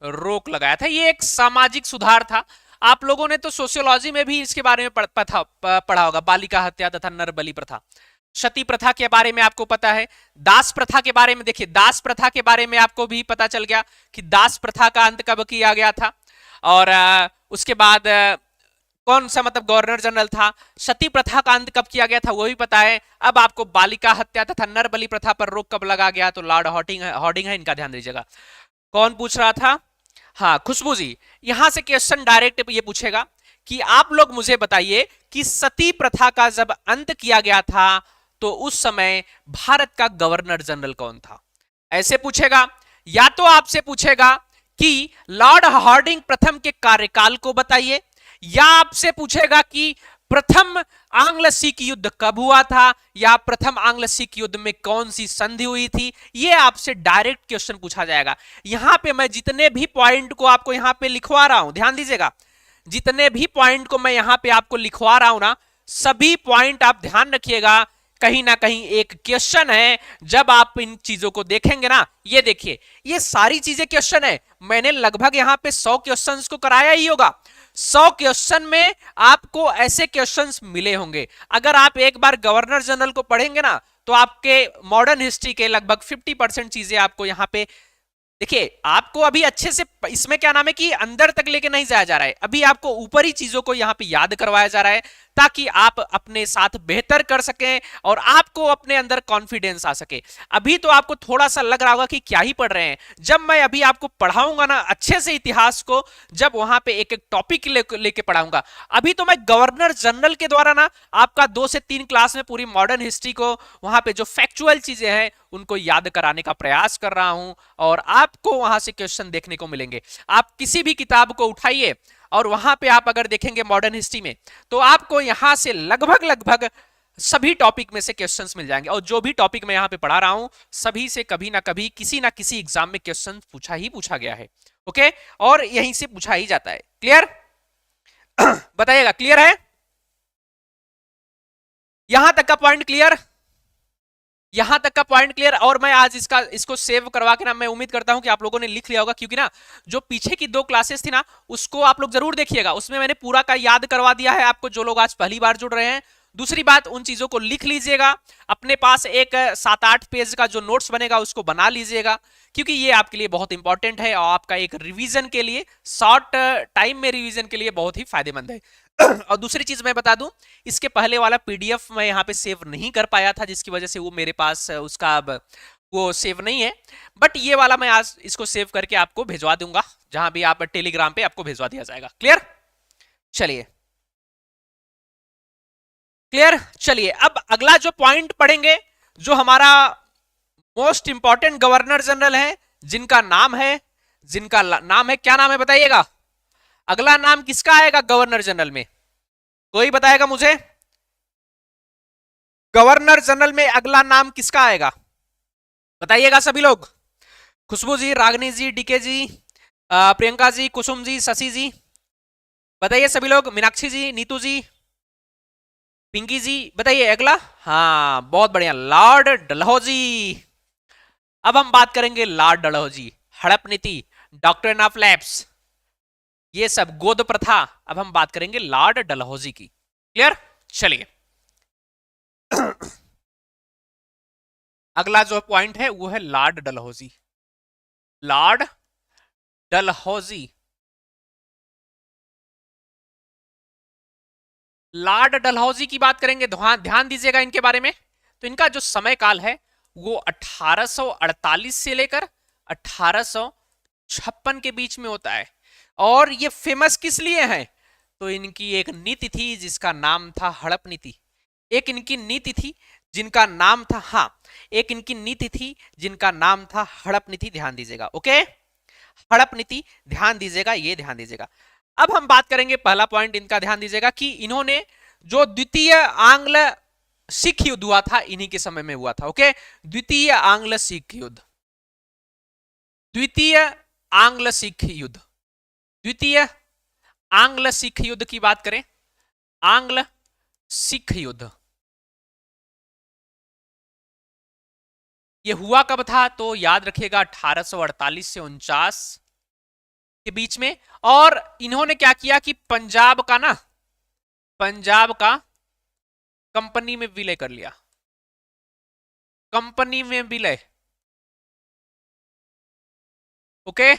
A: रोक लगाया था। ये एक सामाजिक सुधार था। आप लोगों ने तो सोशियोलॉजी में भी इसके बारे में पढ़ा होगा, बालिका हत्या तथा नर बलि प्रथा। सती प्रथा के बारे में आपको पता है। दास प्रथा के बारे में देखिए, दास प्रथा के बारे में आपको भी पता चल गया कि दास प्रथा का अंत कब किया गया था। और उसके बाद कौन सा मतलब गवर्नर जनरल था। सती प्रथा का अंत कब किया गया था वो भी पता है। अब आपको बालिका हत्या तथा नर बलि प्रथा पर रोक कब लगा गया, तो लॉर्ड हार्डिंग है, इनका ध्यान दीजिएगा। कौन पूछ रहा था? हाँ खुशबू जी। यहां से क्वेश्चन डायरेक्ट ये पूछेगा कि आप लोग मुझे बताइए कि सती प्रथा का जब अंत किया गया था तो उस समय भारत का गवर्नर जनरल कौन था, ऐसे पूछेगा। या तो आपसे पूछेगा कि लॉर्ड हार्डिंग प्रथम के कार्यकाल को बताइए, या आपसे पूछेगा कि प्रथम आंग्ल सिख युद्ध कब हुआ था, या प्रथम आंग्ल सिख युद्ध में कौन सी संधि हुई थी। ये आपसे डायरेक्ट क्वेश्चन पूछा जाएगा। यहां पे मैं जितने भी पॉइंट को आपको यहां पे लिखवा रहा हूं, ध्यान दीजिएगा, जितने भी पॉइंट को मैं यहां पे आपको लिखवा रहा हूं ना, सभी पॉइंट आप ध्यान रखिएगा, कहीं ना कहीं एक क्वेश्चन है। जब आप इन चीजों को देखेंगे ना, ये देखिए ये सारी चीजें क्वेश्चन है। मैंने लगभग यहां पे 100 क्वेश्चंस को कराया ही होगा। 100 क्वेश्चन में आपको ऐसे क्वेश्चंस मिले होंगे। अगर आप एक बार गवर्नर जनरल को पढ़ेंगे ना तो आपके मॉडर्न हिस्ट्री के लगभग 50% चीजें आपको यहां पे देखिए। आपको अभी अच्छे से इसमें क्या नाम है कि अंदर तक लेके नहीं जाया जा रहा है, अभी आपको ऊपरी चीजों को यहां पे याद करवाया जा रहा है ताकि आप अपने साथ बेहतर कर सकें और आपको अपने अंदर कॉन्फिडेंस आ सके। अभी तो आपको थोड़ा सा लग रहा होगा कि क्या ही पढ़ रहे हैं, जब मैं अभी आपको पढ़ाऊंगा ना अच्छे से इतिहास को, जब वहां पे एक एक टॉपिक लेके पढ़ाऊंगा। अभी तो मैं गवर्नर जनरल के द्वारा ना आपका 2 से 3 क्लास में पूरी मॉडर्न हिस्ट्री को वहां पे जो फैक्चुअल चीजें हैं उनको याद कराने का प्रयास कर रहा हूं और आपको वहां से क्वेश्चन देखने को मिलेंगे। आप किसी भी किताब को उठाइए और वहां पे आप अगर देखेंगे मॉडर्न हिस्ट्री में तो आपको यहां से लगभग लगभग सभी टॉपिक में से क्वेश्चंस मिल जाएंगे। और जो भी टॉपिक मैं यहां पे पढ़ा रहा हूं सभी से कभी ना कभी किसी ना किसी एग्जाम में क्वेश्चन पूछा गया है। ओके, और यहीं से पूछा ही जाता है। क्लियर? बताइएगा, क्लियर है? यहां तक का पॉइंट क्लियर? यहां तक का पॉइंट क्लियर? और मैं आज इसको सेव करवा के ना मैं उम्मीद करता हूं कि आप लोगों ने लिख लिया होगा, क्योंकि ना जो पीछे की 2 क्लासेस थी ना उसको आप लोग जरूर देखिएगा, उसमें मैंने पूरा का याद करवा दिया है आपको, जो लोग आज पहली बार जुड़ रहे हैं। दूसरी बात, उन चीजों को लिख लीजिएगा, अपने पास एक 7-8 पेज का जो नोट्स बनेगा उसको बना लीजिएगा, क्योंकि ये आपके लिए बहुत इंपॉर्टेंट है और आपका एक रिवीजन के लिए, शॉर्ट टाइम में रिवीजन के लिए बहुत ही फायदेमंद है। और दूसरी चीज मैं बता दूं, इसके पहले वाला पीडीएफ मैं यहाँ पे सेव नहीं कर पाया था, जिसकी वजह से वो मेरे पास उसका अब वो सेव नहीं है, बट ये वाला मैं आज इसको सेव करके आपको भिजवा दूंगा, जहां भी आप टेलीग्राम पे आपको भिजवा दिया जाएगा। क्लियर? चलिए, क्लियर? चलिए, अब अगला जो पॉइंट पढ़ेंगे, जो हमारा मोस्ट इंपॉर्टेंट गवर्नर जनरल है, जिनका नाम है क्या नाम है बताइएगा? अगला नाम किसका आएगा गवर्नर जनरल में? कोई बताएगा मुझे? गवर्नर जनरल में अगला नाम किसका आएगा? बताइएगा सभी लोग। खुशबू जी, रागनी जी, डीके जी, प्रियंका जी, कुसुम जी, शशि जी, बताइए सभी लोग। मीनाक्षी जी, नीतू जी, पिंकी जी, बताइए अगला। हाँ, बहुत बढ़िया, लॉर्ड डलहौजी। अब हम बात करेंगे लॉर्ड डलहौजी, हड़प नीति, डॉक्ट्रिन ऑफ लैप्स, ये सब गोद प्रथा। अब हम बात करेंगे लॉर्ड डलहौजी की। क्लियर? चलिए, अगला जो पॉइंट है वो है Lord Dalhousie. Lord Dalhousie, Lord Dalhousie की बात करेंगे, ध्यान दीजिएगा इनके बारे में। तो इनका जो समय काल है वो 1848 से लेकर 1856 के बीच में होता है। और ये फेमस किस लिए है? तो इनकी एक नीति थी जिसका नाम था हड़प नीति। एक इनकी नीति थी जिनका नाम था, हाँ, एक इनकी नीति थी जिनका नाम था हड़प नीति। ध्यान दीजिएगा, ओके, हड़प नीति, ध्यान दीजिएगा, ये ध्यान दीजिएगा। अब हम बात करेंगे, पहला पॉइंट इनका ध्यान दीजिएगा कि इन्होंने जो द्वितीय आंग्ल सिख युद्ध हुआ था इन्हीं के समय में हुआ था। ओके, द्वितीय आंग्ल सिख युद्ध, द्वितीय आंग्ल सिख युद्ध, द्वितीय आंग्ल सिख युद्ध की बात करें, आंग्ल सिख युद्ध ये हुआ कब था? तो याद रखिएगा 1848 से 49 के बीच में। और इन्होंने क्या किया कि पंजाब का कंपनी में विलय कर लिया, कंपनी में विलय। ओके,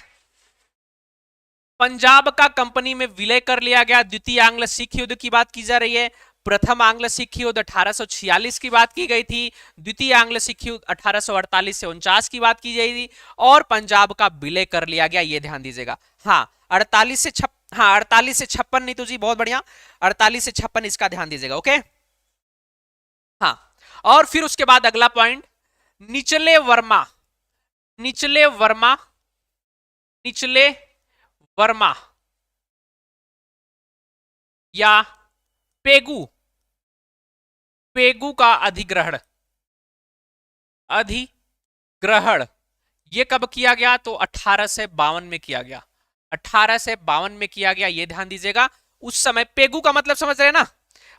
A: पंजाब का कंपनी में विलय कर लिया गया। द्वितीय आंग्ल सिख युद्ध की बात की जा रही है। प्रथम आंग्ल सिख युद्ध 1846 की बात की गई थी, द्वितीय आंग्ल सिख युद्ध 1848 से 49 की बात की गई थी, और पंजाब का विलय कर लिया गया, ये ध्यान दीजिएगा। हाँ, 48 से 56 नीतू जी, बहुत बढ़िया, 48 से 56 इसका ध्यान दीजिएगा। ओके, हाँ, और फिर उसके बाद अगला पॉइंट, निचले वर्मा, निचले वर्मा, निचले वर्मा या पेगु, पेगु का अधिग्रहण, अधिग्रहण ये कब किया गया? तो 1852 में किया गया, 1852 में किया गया, ये ध्यान दीजिएगा। उस समय पेगु का मतलब समझ रहे हैं ना?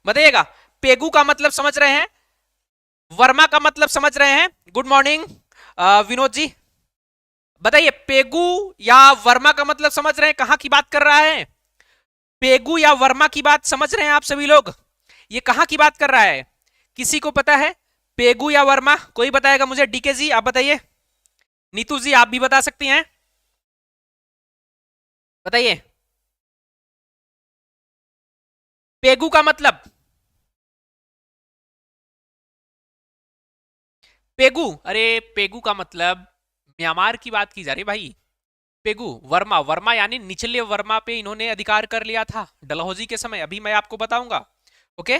A: बताइएगा, पेगु का मतलब समझ रहे हैं, वर्मा का मतलब समझ रहे हैं? गुड मॉर्निंग विनोद जी, बताइए पेगु या वर्मा का मतलब समझ रहे हैं? कहां की बात कर रहा है? पेगु या वर्मा की बात समझ रहे हैं आप सभी लोग? ये कहां की बात कर रहा है? किसी को पता है पेगु या वर्मा? कोई बताएगा मुझे? डीके जी आप बताइए, नीतू जी आप भी बता सकती हैं, बताइए। पेगु का मतलब, पेगु, अरे पेगु का मतलब म्यांमार की बात की जा रही भाई। पेगु, वर्मा, वर्मा यानी निचले वर्मा पे इन्होंने अधिकार कर लिया था डलहौजी के समय, अभी मैं आपको बताऊंगा। ओके,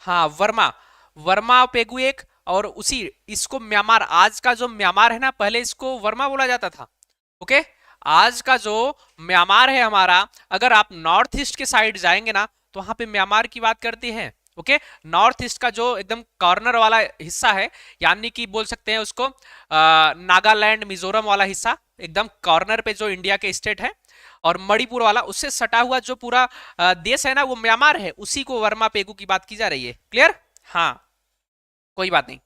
A: हाँ वर्मा, वर्मा पेगु एक, और उसी इसको म्यांमार, आज का जो म्यांमार है ना, पहले इसको वर्मा बोला जाता था। ओके, आज का जो म्यांमार है हमारा, अगर आप नॉर्थ ईस्ट के साइड जाएंगे ना तो वहां पे म्यांमार की बात करते हैं। ओके, नॉर्थ ईस्ट का जो एकदम कॉर्नर वाला हिस्सा है, यानी कि बोल सकते हैं उसको नागालैंड मिजोरम वाला हिस्सा, एकदम कॉर्नर पे जो इंडिया के स्टेट है, और मणिपुर वाला उससे सटा हुआ जो पूरा देश है ना, वो म्यांमार है, उसी को वर्मा पेगु की बात की जा रही है। क्लियर? हाँ, कोई बात नहीं,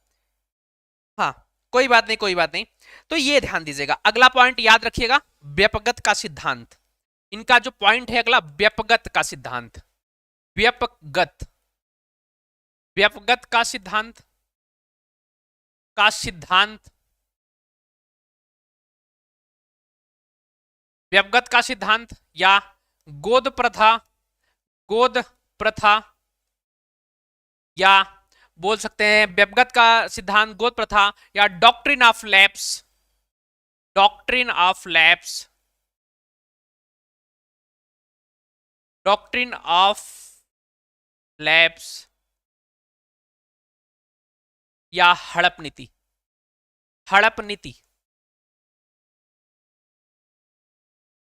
A: हाँ कोई बात नहीं, कोई बात नहीं। तो ये ध्यान दीजिएगा, अगला पॉइंट याद रखिएगा, व्यपगत का सिद्धांत। इनका जो पॉइंट है अगला, व्यपगत का सिद्धांत, व्यपगत, व्यपगत का सिद्धांत, का सिद्धांत, व्यपगत का सिद्धांत, या गोद प्रथा, गोद प्रथा, या बोल सकते हैं व्यपगत का सिद्धांत, गोद प्रथा, या doctrine of lapse, doctrine of lapse, doctrine of lapse, या हड़प नीति, हड़प नीति,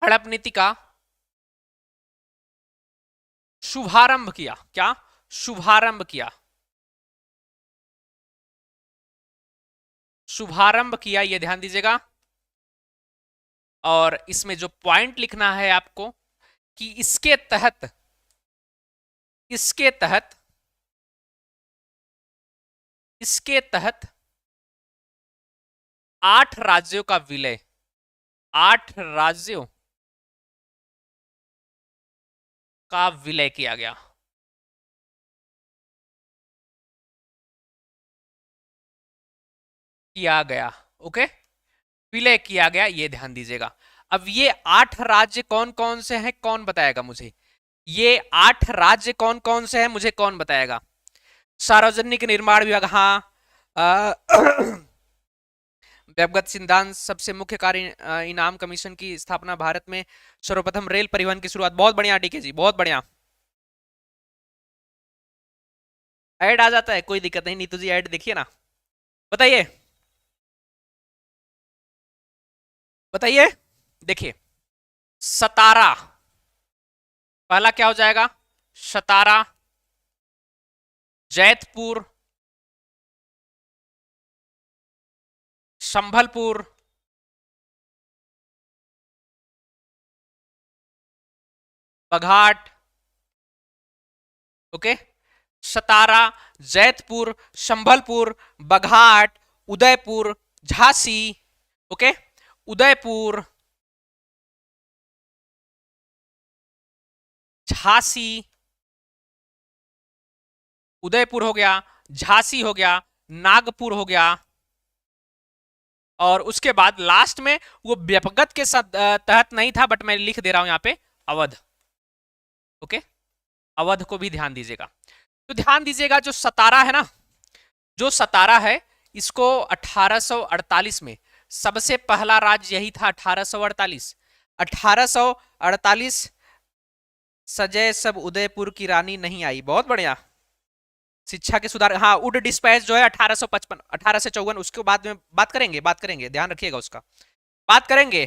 A: हड़प नीति का शुभारंभ किया। क्या शुभारंभ किया? शुभारंभ किया, ये ध्यान दीजिएगा। और इसमें जो पॉइंट लिखना है आपको कि इसके तहत, इसके तहत, इसके तहत 8 राज्यों का विलय, 8 राज्यों का विलय किया गया, किया गया। ओके, विलय किया गया, ये ध्यान दीजिएगा। अब ये 8 राज्य कौन कौन से हैं, कौन बताएगा मुझे? ये 8 राज्य कौन कौन से हैं, मुझे कौन बताएगा? सार्वजनिक निर्माण विभाग, हाँ। व्यपगत सिद्धांत, सबसे मुख्य कार्य इनाम कमीशन की स्थापना, भारत में सर्वप्रथम रेल परिवहन की शुरुआत। बहुत बढ़िया डीके जी, बहुत बढ़िया। ऐड आ जाता है, कोई दिक्कत नहीं, नीतू जी ऐड देखिए ना, बताइए, बताइए। देखिए, सतारा, पहला क्या हो जाएगा? सतारा, जैतपुर, संभलपुर, बघाट। ओके, सतारा, जैतपुर, संभलपुर, बघाट, उदयपुर, झांसी। ओके, उदयपुर, झांसी, उदयपुर हो गया, झांसी हो गया, नागपुर हो गया, और उसके बाद लास्ट में वो व्यपगत के तहत नहीं था, बट मैं लिख दे रहा हूं यहां पे, अवध। ओके, अवध को भी ध्यान दीजिएगा। तो ध्यान दीजिएगा, जो सतारा है ना, जो सतारा है, इसको 1848 में सबसे पहला राज्य यही था, 1848, 1848। सजय सब उदयपुर की रानी नहीं आई, बहुत बढ़िया। शिक्षा के सुधार, हाँ, उड डिस्पैच जो है 1855, 1854, उसके बाद में बात करेंगे, बात करेंगे, ध्यान रखिएगा उसका, बात करेंगे।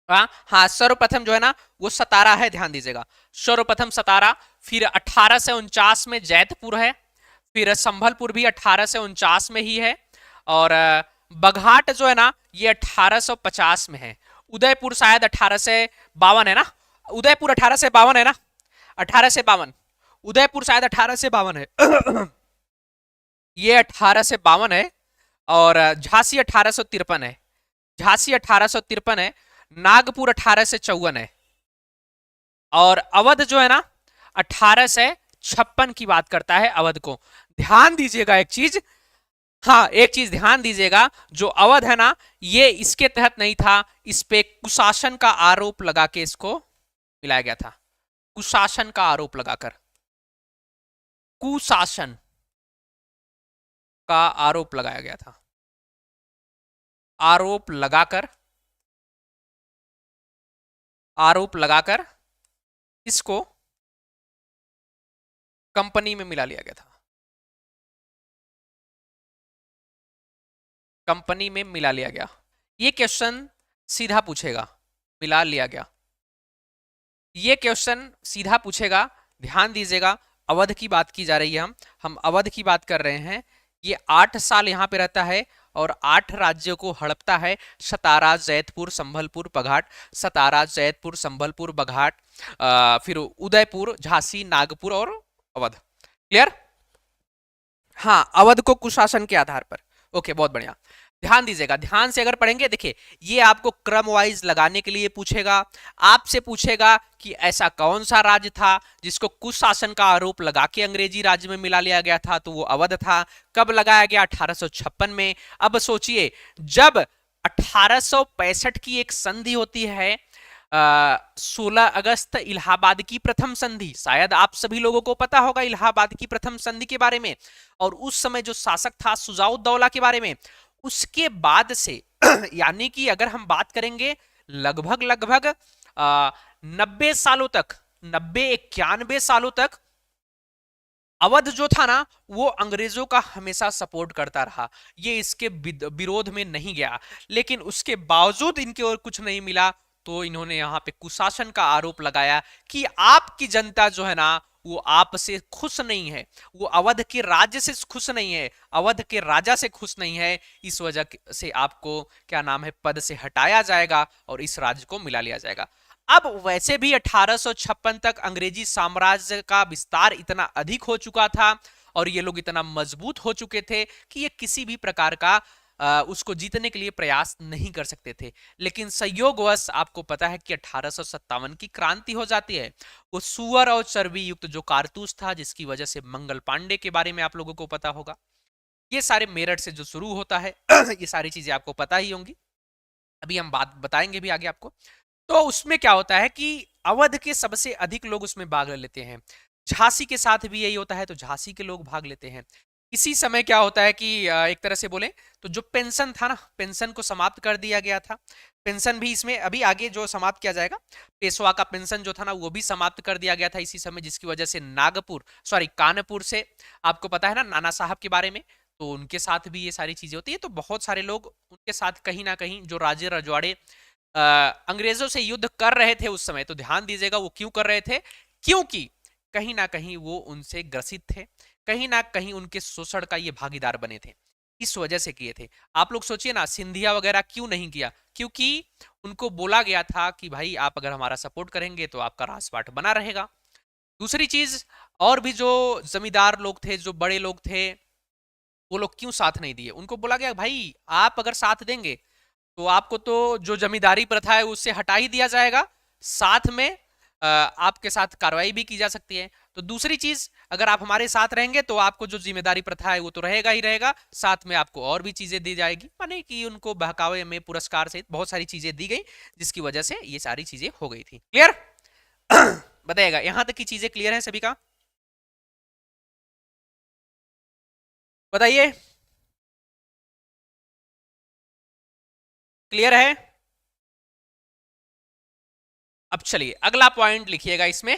A: हाँ हाँ, सर्वप्रथम जो है ना वो सतारा है, ध्यान दीजिएगा, सर्वप्रथम सतारा। फिर 1849 में जैतपुर है, फिर संभलपुर भी 1849 में ही है, और बघाट जो है ना ये 1850 में है। उदयपुर शायद 1852 है ना, उदयपुर 1852 है ना, 1852, उदयपुर शायद 1852 है। ये 1852 है, और झांसी 1853 है, झांसी 1853 है, नागपुर 1854 है, और अवध जो है ना 1856 की बात करता है अवध को। ध्यान दीजिएगा एक चीज, हाँ एक चीज ध्यान दीजिएगा, जो अवध है ना ये इसके तहत नहीं था, इस पे कुशासन का आरोप लगा के इसको मिलाया गया था। कुशासन का आरोप लगाकर, कुशासन का आरोप लगाया गया था। आरोप लगाकर, आरोप लगाकर इसको कंपनी में मिला लिया गया था। कंपनी में मिला लिया गया। ये क्वेश्चन सीधा पूछेगा, मिला लिया गया, ये क्वेश्चन सीधा पूछेगा। ध्यान दीजिएगा, अवध की बात की जा रही है, हम अवध की बात कर रहे हैं। ये 8 साल यहां पे रहता है और 8 राज्यों को हड़पता है। सतारा, जैतपुर, संभलपुर, बघाट, सतारा, जैतपुर, संभलपुर, बघाट, फिर उदयपुर, झांसी, नागपुर और अवध। क्लियर? हाँ, अवध को कुशासन के आधार पर। ओके, बहुत बढ़िया। ध्यान दीजिएगा, ध्यान से अगर पढ़ेंगे, देखिए ये आपको क्रम वाइज लगाने के लिए पूछेगा। आपसे पूछेगा कि ऐसा कौन सा राज्य था जिसको कुशासन का आरोप लगा के अंग्रेजी राज्य में मिला लिया गया था, तो वो अवध था। कब लगाया गया? 1856 में। अब सोचिए, जब 1865 की एक संधि होती है, 16 अगस्त इलाहाबाद की प्रथम संधि, शायद आप सभी लोगों को पता होगा इलाहाबाद की प्रथम संधि के बारे में, और उस समय जो शासक था शुजाउद्दौला के बारे में। उसके बाद से यानी कि अगर हम बात करेंगे लगभग लगभग 90 सालों तक, 90-91 सालों तक अवध जो था ना वो अंग्रेजों का हमेशा सपोर्ट करता रहा। ये इसके विरोध में नहीं गया, लेकिन उसके बावजूद इनके और कुछ नहीं मिला, तो इन्होंने यहां पे कुशासन का आरोप लगाया कि आपकी जनता जो है ना वो आपसे खुश नहीं है, वो अवध के राज्य से खुश नहीं है, अवध के राजा से खुश नहीं है। इस वजह से आपको क्या नाम है, पद से हटाया जाएगा और इस राज्य को मिला लिया जाएगा। अब वैसे भी 1856 तक अंग्रेजी साम्राज्य का विस्तार इतना अधिक हो चुका था और ये लोग इतना मजबूत हो चुके थे कि ये किसी भी प्रकार का उसको जीतने के लिए प्रयास नहीं कर सकते थे। लेकिन संयोगवश आपको पता है कि 1857 की क्रांति हो जाती है। वो सुअर और चर्बी युक्त जो कारतूस था, जिसकी वजह से मंगल पांडे के बारे में आप लोगों को पता होगा। ये सारे मेरठ से जो शुरू होता है ये सारी चीजें आपको पता ही होंगी, अभी हम बात बताएंगे भी आगे आपको। तो उसमें क्या होता है कि अवध के सबसे अधिक लोग उसमें भाग लेते हैं। झांसी के साथ भी यही होता है, तो झांसी के लोग भाग लेते हैं। इसी समय क्या होता है कि एक तरह से बोले तो जो पेंशन था ना, पेंशन को समाप्त कर दिया गया था। पेंशन भी इसमें अभी आगे जो समाप्त किया जाएगा, पेशवा का पेंशन जो था ना वो भी समाप्त कर दिया गया था इसी समय, जिसकी वजह से कानपुर से आपको पता है ना नाना साहब के बारे में, तो उनके साथ भी ये सारी चीजें होती है। तो बहुत सारे लोग उनके साथ कहीं ना कहीं जो राजे रजवाड़े अंग्रेजों से युद्ध कर रहे थे उस समय, तो ध्यान दीजिएगा वो क्यों कर रहे थे, क्योंकि कहीं ना कहीं वो उनसे ग्रसित थे, कहीं ना कहीं उनके शोषण का ये भागीदार बने थे, इस वजह से किए थे। आप लोग सोचिए ना, सिंधिया वगैरह क्यों नहीं किया? क्योंकि उनको बोला गया था कि भाई आप अगर हमारा सपोर्ट करेंगे तो आपका राजपाट बना रहेगा। दूसरी चीज, और भी जो जमींदार लोग थे, जो बड़े लोग थे, वो लोग क्यों साथ नहीं दिए? उनको बोला गया भाई आप अगर साथ देंगे तो आपको तो जो जमींदारी प्रथा है उससे हटा ही दिया जाएगा, साथ में आपके साथ कार्रवाई भी की जा सकती है। तो दूसरी चीज, अगर आप हमारे साथ रहेंगे तो आपको जो जिम्मेदारी प्रथा है वो तो रहेगा ही रहेगा, साथ में आपको और भी चीजें दी जाएगी। माने कि उनको बहकावे में पुरस्कार सहित बहुत सारी चीजें दी गई, जिसकी वजह से ये सारी चीजें हो गई थी। क्लियर? बताइएगा, यहां तक की चीजें क्लियर है सभी का? बताइए, क्लियर है? अब चलिए अगला पॉइंट लिखिएगा इसमें।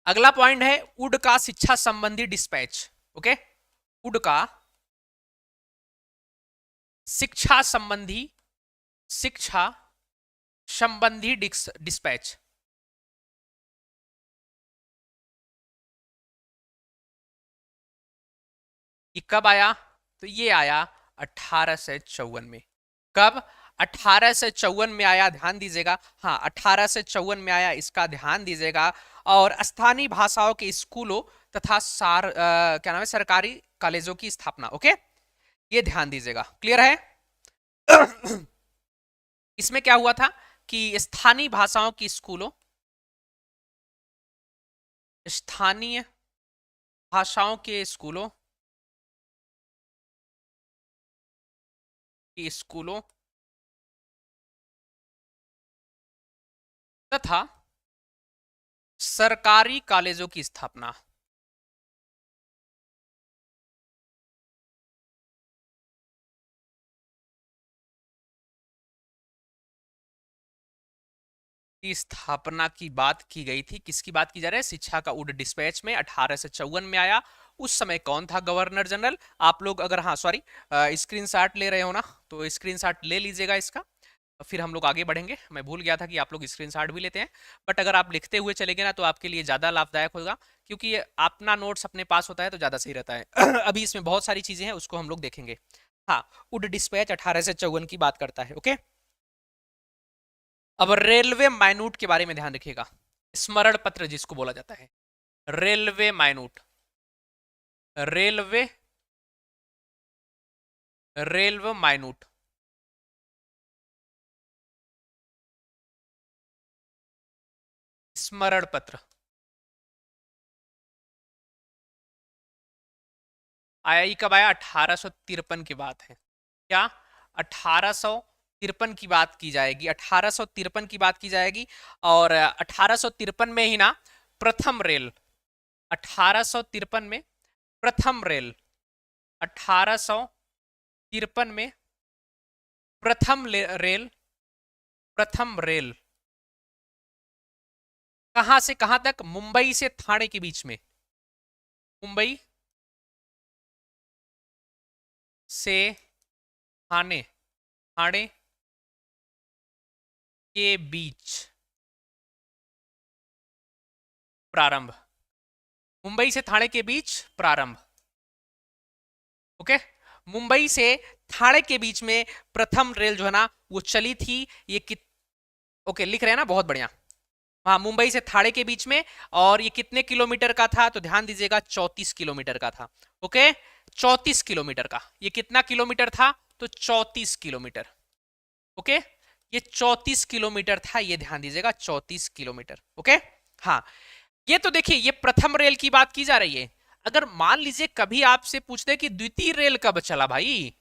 A: अगला पॉइंट है वुड का शिक्षा संबंधी डिस्पैच। ओके, वुड का शिक्षा संबंधी डिस्पैच। ये कब आया? तो ये आया 1854 में। कब? 1854 में आया, ध्यान दीजिएगा। हाँ, 1854 में आया, इसका ध्यान दीजिएगा। और स्थानीय भाषाओं के स्कूलों तथा क्या नाम है, सरकारी कॉलेजों की स्थापना। ओके, ये ध्यान दीजिएगा। क्लियर है? इसमें क्या हुआ था कि स्थानीय भाषाओं की स्कूलों स्थानीय भाषाओं के स्कूलों तथा सरकारी कॉलेजों की स्थापना। की स्थापना की बात की गई थी। किसकी बात की जा रही है? शिक्षा का उड डिस्पैच में 1854 में आया। उस समय कौन था गवर्नर जनरल? आप लोग अगर, हाँ सॉरी, स्क्रीनशॉट ले रहे हो ना, तो स्क्रीनशॉट ले लीजिएगा इसका, फिर हम लोग आगे बढ़ेंगे। मैं भूल गया था कि आप लोग स्क्रीनशॉट भी लेते हैं, बट अगर आप लिखते हुए चलेंगे ना तो आपके लिए ज़्यादा लाभदायक होगा, क्योंकि ये अपना नोट्स अपने पास होता है तो ज़्यादा सही रहता है। अभी इसमें बहुत सारी चीज़ें हैं, उसको हम लोग देखेंगे। हाँ, उड डिस्पैच 1854 की बात करता है। ओके, अब रेलवे माइनूट के बारे में ध्यान रखिएगा। स्मरण पत्र जिसको बोला जाता है, railway minute. Railway railway minute, स्मरण पत्र आया ही कब आया? 1853 की बात है। क्या 1853 की बात की जाएगी? 1853 की बात की जाएगी। और 1853 में ही ना प्रथम रेल, 1853 में प्रथम रेल, 1853 में रेल, प्रथम रेल कहां से कहां तक? मुंबई से थाने के बीच में। मुंबई से थाने, थाने के बीच प्रारंभ। मुंबई से थाने के बीच प्रारंभ। ओके, मुंबई से थाने के बीच में प्रथम रेल जो है ना वो चली थी। ये ओके, लिख रहे हैं ना, बहुत बढ़िया। हाँ, मुंबई से थाने के बीच में। और ये कितने किलोमीटर का था? तो ध्यान दीजिएगा, 34 किलोमीटर का था। ओके, 34 किलोमीटर का। ये कितना किलोमीटर था? तो 34 किलोमीटर। ओके, ये 34 किलोमीटर था, ये ध्यान दीजिएगा, 34 किलोमीटर। ओके, हाँ, ये तो देखिए, ये प्रथम रेल की बात की जा रही है। अगर मान लीजिए कभी आपसे पूछते कि द्वितीय रेल कब चला, भाई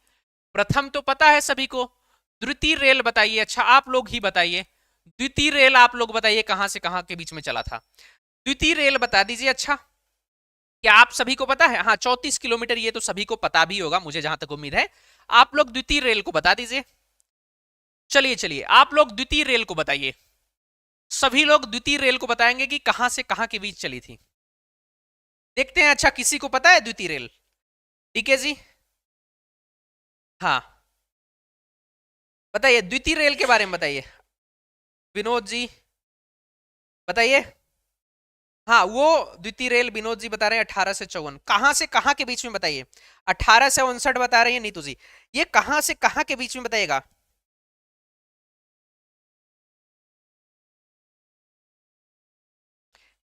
A: प्रथम तो पता है सभी को, द्वितीय रेल बताइए। अच्छा, आप लोग ही बताइए, द्वितीय रेल आप लोग बताइए कहां से कहां के बीच में चला था? द्वितीय रेल बता दीजिए। अच्छा, क्या आप सभी को पता है? हाँ, 34 किलोमीटर, ये तो सभी को पता भी होगा, मुझे जहां तक उम्मीद है। आप लोग द्वितीय रेल को बता दीजिए। चलिए चलिए, आप लोग द्वितीय रेल को बताइए। सभी लोग द्वितीय रेल को बताएंगे कि कहां से कहां के बीच चली थी। देखते हैं। अच्छा, किसी को पता है द्वितीय रेल? ठीक है जी, हाँ, बताइए द्वितीय रेल के बारे में बताइए। विनोद जी बताइए। हाँ, वो द्वितीय रेल विनोद जी बता रहे हैं 1854। कहां से कहां के बीच में बताइए? 1859 बता रहे हैं नीतू जी। ये कहां से कहां के बीच में बताइएगा?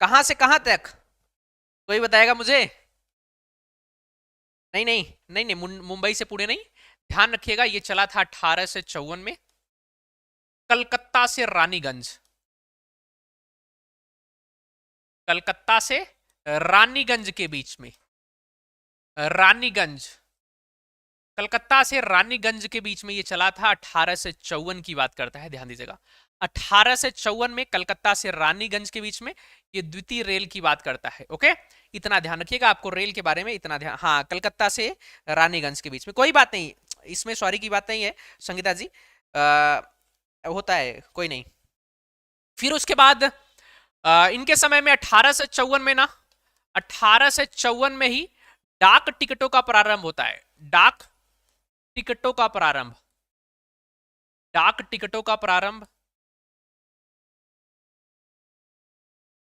A: कहां से कहां तक? कोई बताएगा मुझे? नहीं नहीं नहीं नहीं, मुंबई से पुणे नहीं। ध्यान रखिएगा, ये चला था 1854 में, कलकत्ता से रानीगंज। कलकत्ता से रानीगंज के बीच में। रानीगंज, कलकत्ता से रानीगंज के बीच में ये चला था। 1854 की बात करता है, ध्यान दीजिएगा। 1854 में कलकत्ता से रानीगंज के बीच में ये द्वितीय रेल की बात करता है। ओके, इतना ध्यान रखिएगा, आपको रेल के बारे में इतना ध्यान। हाँ, कलकत्ता से रानीगंज के बीच में, कोई बात नहीं, इसमें सॉरी की बात नहीं है संगीता जी, होता है, कोई नहीं। फिर उसके बाद इनके समय में 1854 में ना, 1854 में ही डाक टिकटों का प्रारंभ होता है। डाक टिकटों का प्रारंभ, डाक टिकटों का प्रारंभ,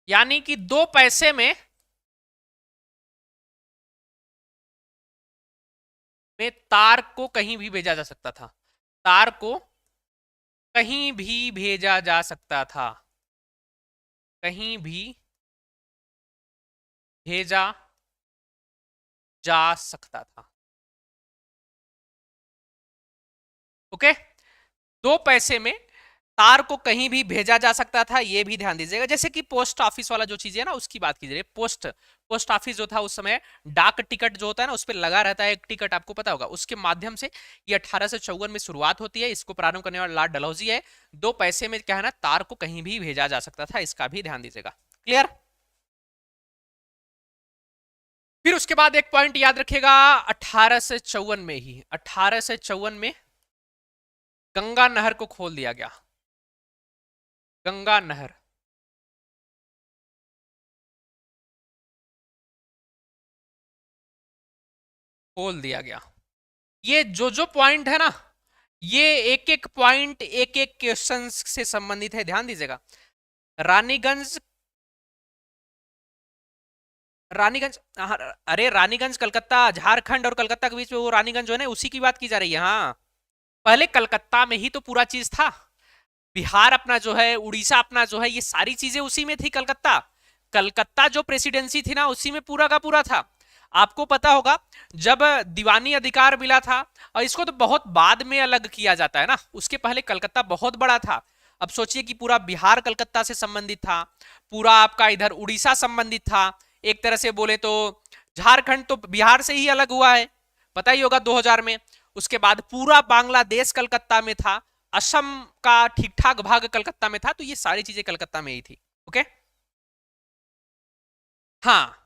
A: यानी कि 2 पैसे में तार को कहीं भी भेजा जा सकता था। तार को कहीं भी भेजा जा सकता था, कहीं भी भेजा जा सकता था। ओके, 2 पैसे में तार को कहीं भी भेजा जा सकता था, ये भी ध्यान दीजिएगा। जैसे कि पोस्ट ऑफिस वाला जो चीज है ना, उसकी बात कीजिए। पोस्ट ऑफिस जो था उस समय, डाक टिकट जो होता है ना, उस पर लगा रहता है एक टिकट, आपको पता होगा। उसके माध्यम से ये 1854 में शुरुआत होती है। इसको प्रारंभ करने वाला लॉर्ड डलहौजी है। 2 पैसे में क्या है ना, तार को कहीं भी भेजा जा सकता था, इसका भी ध्यान दीजिएगा। क्लियर? फिर उसके बाद एक पॉइंट याद रखिएगा, 1854 में ही, 1854 में गंगा नहर को खोल दिया गया। गंगा नहर खोल दिया गया। ये जो पॉइंट है ना, ये एक एक पॉइंट एक एक क्वेश्चन से संबंधित है, ध्यान दीजिएगा। रानीगंज, रानीगंज, हाँ, अरे रानीगंज कलकत्ता, झारखंड और कलकत्ता के बीच में वो रानीगंज जो है ना, उसी की बात की जा रही है। हाँ, पहले कलकत्ता में ही तो पूरा चीज था। बिहार अपना जो है, उड़ीसा अपना जो है, ये सारी चीजें उसी में थी। कलकत्ता, कलकत्ता जो प्रेसिडेंसी थी ना, उसी में पूरा का पूरा था। आपको पता होगा, जब दीवानी अधिकार मिला था, और इसको तो बहुत बाद में अलग किया जाता है ना, उसके पहले कलकत्ता बहुत बड़ा था। अब सोचिए कि पूरा बिहार कलकत्ता से संबंधित था, पूरा आपका इधर उड़ीसा संबंधित था, एक तरह से बोले तो झारखंड तो बिहार से ही अलग हुआ है, पता ही होगा 2000 में। उसके बाद पूरा बांग्लादेश कलकत्ता में था, असम का ठीक ठाक भाग कलकत्ता में था, तो ये सारी चीजें कलकत्ता में ही थी। ओके, हाँ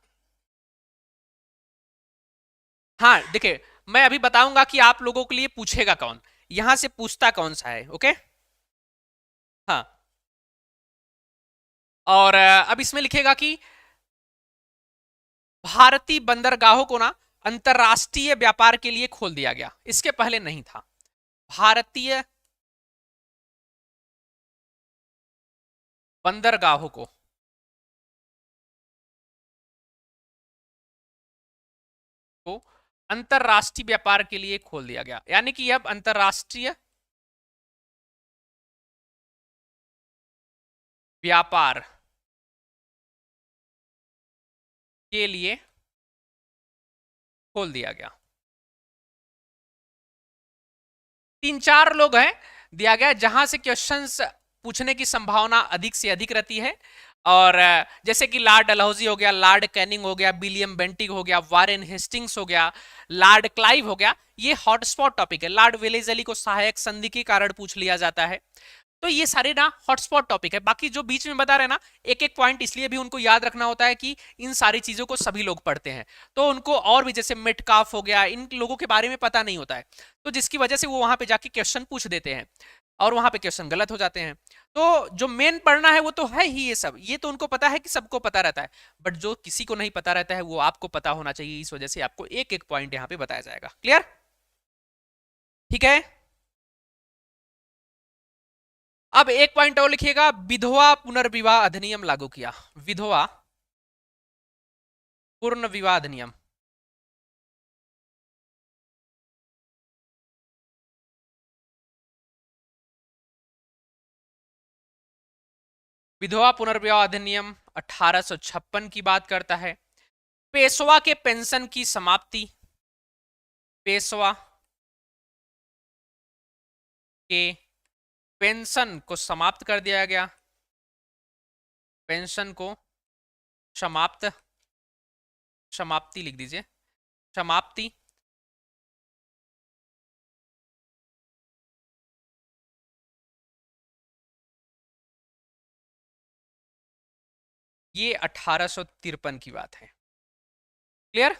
A: हाँ, देखिए, मैं अभी बताऊंगा कि आप लोगों के लिए पूछेगा कौन, यहां से पूछता कौन सा है। ओके, हाँ, और अब इसमें लिखेगा कि भारतीय बंदरगाहों को ना अंतरराष्ट्रीय व्यापार के लिए खोल दिया गया, इसके पहले नहीं था। भारतीय बंदरगाहों को अंतरराष्ट्रीय व्यापार के लिए खोल दिया गया, यानी कि अब अंतरराष्ट्रीय व्यापार के लिए खोल दिया गया। 3-4 लोग हैं दिया गया जहां से क्वेश्चंस पूछने की संभावना अधिक से अधिक रहती है। और जैसे कि लॉर्ड डलहौजी हो गया, लॉर्ड कैनिंग हो गया, विलियम बेंटिक हो गया, वारेन हेस्टिंग्स हो गया, लॉर्ड क्लाइव हो गया, ये हॉटस्पॉट टॉपिक है। लॉर्ड वेलेजली को सहायक संधि के कारण पूछ लिया जाता है। तो ये सारे ना हॉटस्पॉट टॉपिक है। बाकी जो बीच में बता रहे हैं ना, एक एक पॉइंट इसलिए भी उनको याद रखना होता है कि इन सारी चीजों को सभी लोग पढ़ते हैं, तो उनको और भी, जैसे मेटकाफ हो गया, इन लोगों के बारे में पता नहीं होता है, तो जिसकी वजह से वो वहां पे जाके क्वेश्चन पूछ देते हैं, और वहां पे क्वेश्चन गलत हो जाते हैं। तो जो मेन पढ़ना है वो तो है ही, ये सब ये तो उनको पता है कि सबको पता रहता है, बट जो किसी को नहीं पता रहता है वो आपको पता होना चाहिए, इस वजह से आपको एक एक पॉइंट यहाँ पे बताया जाएगा। क्लियर? ठीक है, अब एक पॉइंट और लिखिएगा, विधवा पुनर्विवाह अधिनियम लागू किया। विधवा पुनर्विवाह अधिनियम, विधवा पुनर्विवाह अधिनियम 1856 की बात करता है। पेशवा के पेंशन की समाप्ति, पेशवा के पेंशन को समाप्त कर दिया गया, पेंशन को समाप्त, समाप्ति लिख दीजिए, समाप्ति, ये 1853 की बात है। क्लियर?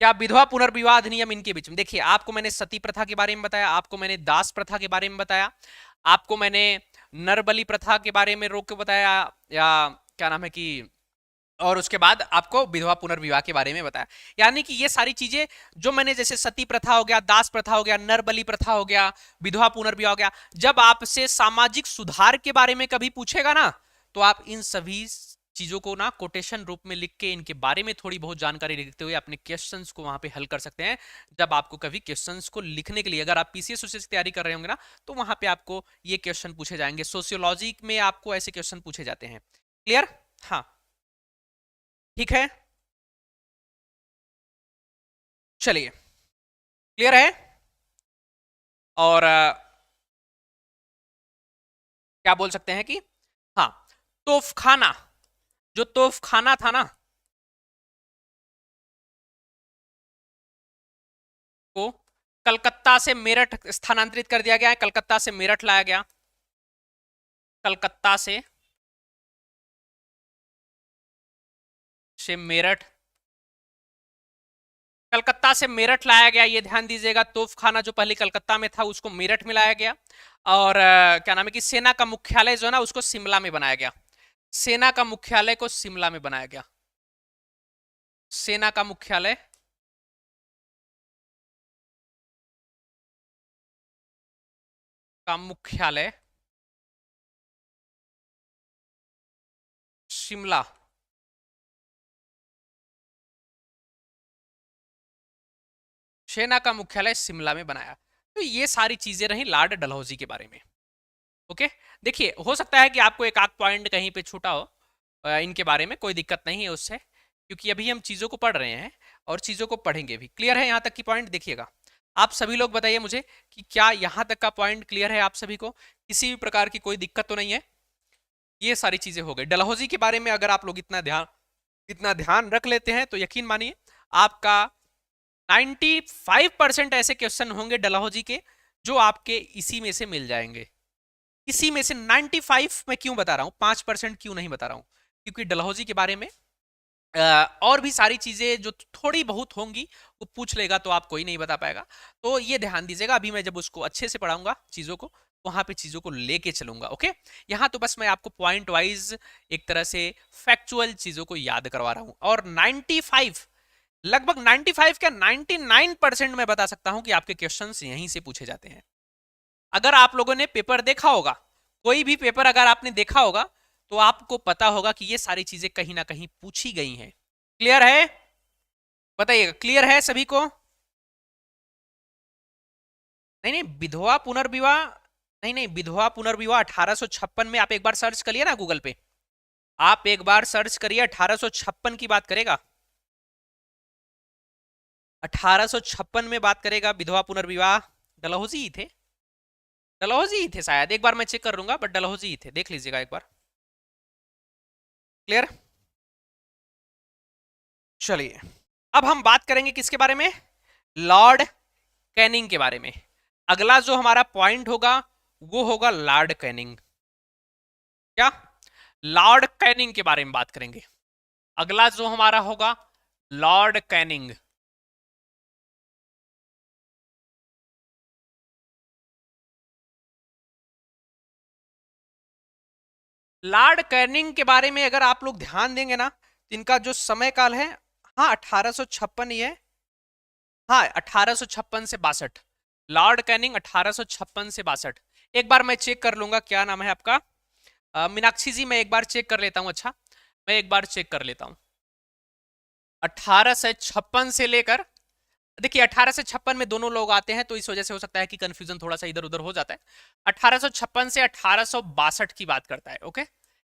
A: क्या विधवा पुनर्विवाह अधिनियम इनके बीच में, देखिए आपको मैंने सती प्रथा के बारे में बताया, आपको मैंने दास प्रथा के बारे में बताया, आपको मैंने नरबली प्रथा के बारे में रोक के बताया, या क्या नाम है कि, और उसके बाद आपको विधवा पुनर्विवाह के बारे में बताया। यानी कि ये सारी चीजें जो मैंने, जैसे सती प्रथा हो गया, दास प्रथा हो गया, नरबली प्रथा हो गया, विधवा पुनर्विवाह हो गया, जब आपसे सामाजिक सुधार के बारे में कभी पूछेगा ना, तो आप इन सभी चीजों को ना कोटेशन रूप में लिख के, इनके बारे में थोड़ी बहुत जानकारी लिखते हुए अपने क्वेश्चंस को वहां पे हल कर सकते हैं। जब आपको कभी क्वेश्चंस को लिखने के लिए, अगर आप पीसीएस सोशियोलॉजी की तैयारी कर रहे होंगे ना, तो वहां पे आपको ये क्वेश्चन पूछे जाएंगे। सोशियोलॉजी में आपको ऐसे क्वेश्चन पूछे जाते हैं। क्लियर? हाँ, ठीक है, चलिए, क्लियर है। और क्या बोल सकते हैं कि हाँ, तोफखाना, जो तोफखाना था ना, को कलकत्ता से मेरठ स्थानांतरित कर दिया गया है, कलकत्ता से मेरठ लाया गया, कलकत्ता से मेरठ, कलकत्ता से मेरठ लाया गया, ये ध्यान दीजिएगा। तोफखाना जो पहले कलकत्ता में था उसको मेरठ में लाया गया। और क्या नाम है कि सेना का मुख्यालय जो है ना उसको शिमला में बनाया गया, सेना का मुख्यालय को शिमला में बनाया गया, सेना का मुख्यालय का मुख्यालय शिमला, सेना का मुख्यालय शिमला में बनाया। तो ये सारी चीजें रही लॉर्ड डलहौजी के बारे में। ओके, देखिए हो सकता है कि आपको एक आध पॉइंट कहीं पे छूटा हो इनके बारे में, कोई दिक्कत नहीं है उससे, क्योंकि अभी हम चीज़ों को पढ़ रहे हैं और चीज़ों को पढ़ेंगे भी। क्लियर है यहाँ तक की पॉइंट? देखिएगा आप सभी लोग बताइए मुझे कि क्या यहाँ तक का पॉइंट क्लियर है आप सभी को, किसी भी प्रकार की कोई दिक्कत तो नहीं है? ये सारी चीज़ें हो गई डलहौजी के बारे में। अगर आप लोग इतना ध्यान रख लेते हैं तो यकीन मानिए आपका 95% ऐसे क्वेश्चन होंगे डलहौजी के जो आपके इसी में से मिल जाएंगे। इसी में से 95 मैं क्यों बता रहा हूं, 5% क्यों नहीं बता रहा हूं? क्योंकि डलहौजी के बारे में और भी सारी चीजें जो थोड़ी बहुत होंगी वो पूछ लेगा तो आप कोई नहीं बता पाएगा। तो ये ध्यान दीजिएगा, अभी मैं जब उसको अच्छे से पढ़ाऊंगा चीजों को, वहां पे चीजों को लेके चलूंगा। ओके, यहाँ तो बस मैं आपको पॉइंट वाइज एक तरह से फैक्चुअल चीजों को याद करवा रहा हूं। और 95 लगभग 95 क्या 99% मैं बता सकता हूं कि आपके क्वेश्चंस यहीं से पूछे जाते हैं। अगर आप लोगों ने पेपर देखा होगा, कोई भी पेपर अगर आपने देखा होगा तो आपको पता होगा कि ये सारी चीजें कहीं ना कहीं पूछी गई हैं। क्लियर है? बताइएगा, क्लियर है सभी को? नहीं नहीं, विधवा पुनर्विवाह, नहीं नहीं, विधवा पुनर्विवाह 1856 में आप एक बार सर्च करिए ना गूगल पे, आप एक बार सर्च करिए 1856 की बात करेगा, 1856 में बात करेगा विधवा पुनर्विवाह। डलहौजी ही थे, डलहौजी ही थे शायद, एक बार मैं चेक कर लूंगा, बट डलहौजी ही थे, देख लीजिएगा एक बार। क्लियर? चलिए अब हम बात करेंगे किसके बारे में? लॉर्ड कैनिंग के बारे में। अगला जो हमारा पॉइंट होगा वो होगा लॉर्ड कैनिंग। क्या? लॉर्ड कैनिंग के बारे में बात करेंगे। अगला जो हमारा होगा लॉर्ड कैनिंग। लॉर्ड कैनिंग के बारे में अगर आप लोग ध्यान देंगे ना, इनका जो समय काल है, हाँ 1856 ही है, हाँ 1856 से 62। लॉर्ड कैनिंग 1856 से 62। एक बार मैं चेक कर लूंगा, क्या नाम है आपका? मीनाक्षी जी, मैं एक बार चेक कर लेता हूं। अच्छा, मैं एक बार चेक कर लेता हूं। 1856 से लेकर, देखिए 1856 में दोनों लोग आते हैं तो इस वजह से हो सकता है कि कंफ्यूजन थोड़ा सा इधर उधर हो जाता है। 1856 से 1862 की बात करता है। ओके,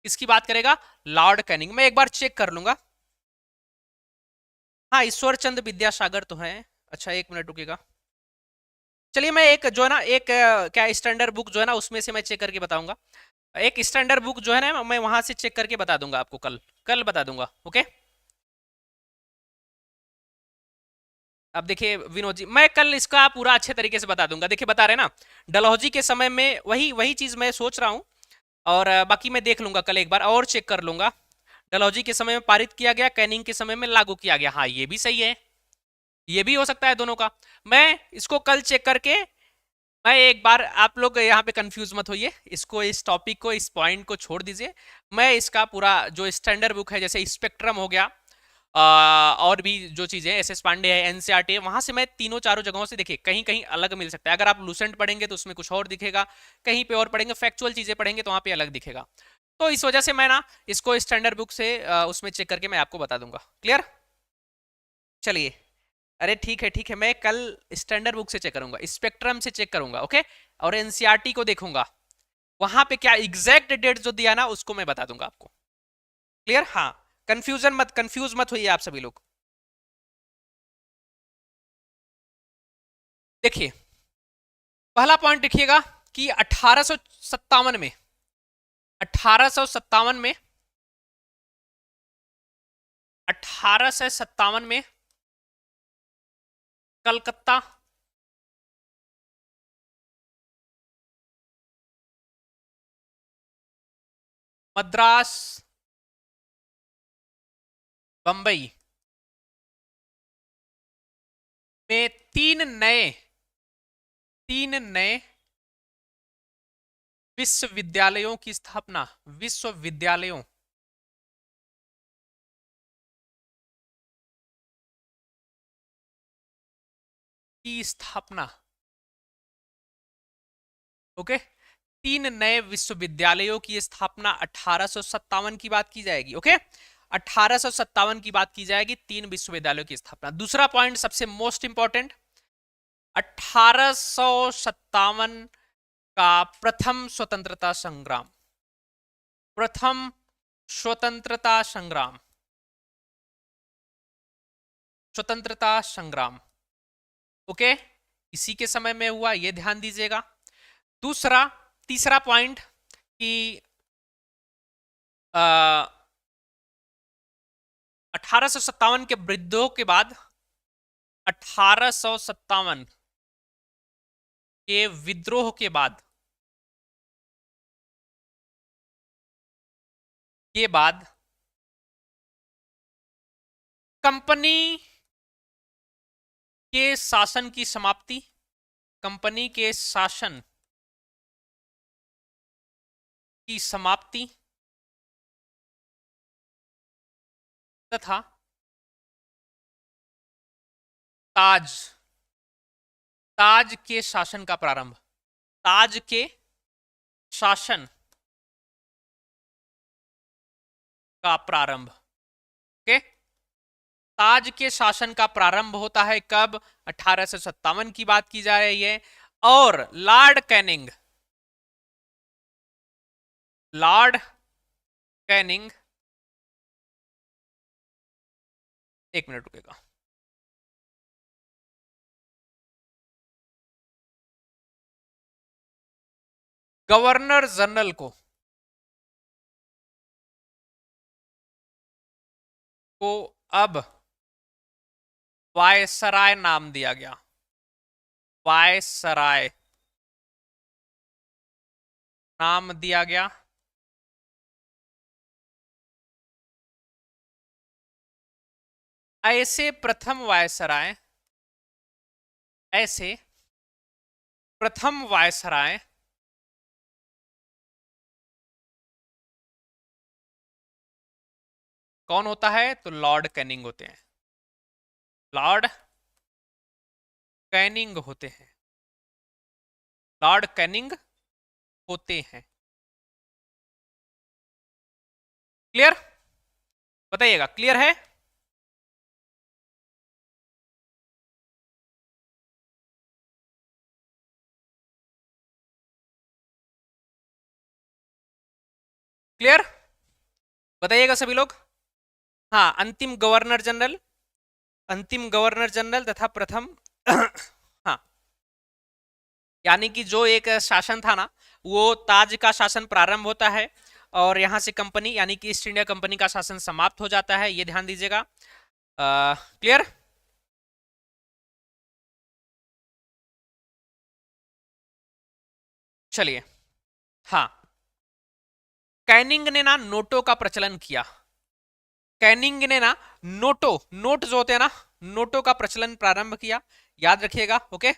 A: इसकी बात करेगा लॉर्ड कैनिंग। मैं एक बार चेक कर लूंगा। हाँ, ईश्वर चंद्र विद्यासागर तो है। अच्छा एक मिनट रुकिएगा, चलिए मैं एक जो है ना एक क्या स्टैंडर्ड बुक जो है ना उसमें से मैं चेक करके बताऊंगा। एक स्टैंडर्ड बुक जो है ना मैं वहां से चेक करके बता दूंगा आपको, कल कल बता दूंगा। ओके, अब देखिए विनोद जी, मैं कल इसका पूरा अच्छे तरीके से बता दूंगा। देखिए बता रहे ना, डलहौजी के समय में वही वही चीज मैं सोच रहा हूँ। और बाकी मैं देख लूंगा कल, एक बार और चेक कर लूंगा। डलहौजी के समय में पारित किया गया, कैनिंग के समय में लागू किया गया, हाँ ये भी सही है, ये भी हो सकता है दोनों का। मैं इसको कल चेक करके, मैं एक बार, आप लोग यहाँ पे कंफ्यूज मत होइए, इसको इस टॉपिक को इस पॉइंट को छोड़ दीजिए। मैं इसका पूरा जो स्टैंडर्ड बुक है जैसे स्पेक्ट्रम हो गया, और भी जो चीजें एस एस पांडे है, एनसीईआरटी है, वहां से मैं तीनों चारों जगहों से, देखिए कहीं कहीं अलग मिल सकता है। अगर आप लूसेंट पढ़ेंगे तो उसमें कुछ और दिखेगा, कहीं पे और पढ़ेंगे, फैक्चुअल चीजें पढ़ेंगे तो वहां पे अलग दिखेगा। तो इस वजह से मैं ना इसको स्टैंडर्ड बुक से उसमें चेक करके मैं आपको बता दूंगा। क्लियर? चलिए, अरे ठीक है ठीक है, मैं कल स्टैंडर्ड बुक से चेक करूंगा, स्पेक्ट्रम से चेक करूंगा। ओके, और एनसीईआरटी को देखूंगा, वहां पे क्या एग्जैक्ट डेट जो दिया ना उसको मैं बता दूंगा आपको। क्लियर? हाँ, कंफ्यूज मत होइए आप सभी लोग। देखिए पहला पॉइंट देखिएगा कि 1857 में 1857 में 1857 में कलकत्ता, मद्रास, बंबई में तीन नए विश्वविद्यालयों की स्थापना, विश्वविद्यालयों की स्थापना, ओके। तीन नए विश्वविद्यालयों की स्थापना 1857 की बात की जाएगी, ओके। 1857 की बात की जाएगी, तीन विश्वविद्यालयों की स्थापना। दूसरा पॉइंट सबसे मोस्ट इंपॉर्टेंट, 1857 का प्रथम स्वतंत्रता संग्राम, प्रथम स्वतंत्रता संग्राम, स्वतंत्रता संग्राम, ओके, इसी के समय में हुआ, यह ध्यान दीजिएगा। दूसरा, तीसरा पॉइंट कि 1857 के विद्रोह के बाद, 1857 के विद्रोह के बाद कंपनी के शासन की समाप्ति, कंपनी के शासन की समाप्ति तथा ताज के शासन का प्रारंभ, ताज के शासन का प्रारंभ, ओके। ताज के शासन का प्रारंभ होता है कब? 1857 की बात की जा रही है। और लॉर्ड कैनिंग, एक मिनट रुकेगा, गवर्नर जनरल को अब वायसराय नाम दिया गया, वायसराय नाम दिया गया। ऐसे प्रथम वायसराय कौन होता है? तो लॉर्ड कैनिंग होते हैं, लॉर्ड कैनिंग होते हैं, लॉर्ड कैनिंग होते हैं। क्लियर? बताइएगा, क्लियर है? क्लियर? बताइएगा सभी लोग। हाँ, अंतिम गवर्नर जनरल तथा प्रथम हाँ, यानी कि जो एक शासन था ना, वो ताज का शासन प्रारंभ होता है और यहां से कंपनी यानी कि ईस्ट इंडिया कंपनी का शासन समाप्त हो जाता है, ये ध्यान दीजिएगा। क्लियर? चलिए, हाँ, कैनिंग ने ना नोटों का प्रचलन किया, कैनिंग ने ना नोट जो होते हैं ना, नोटों का प्रचलन प्रारंभ किया, याद रखिएगा, ओके।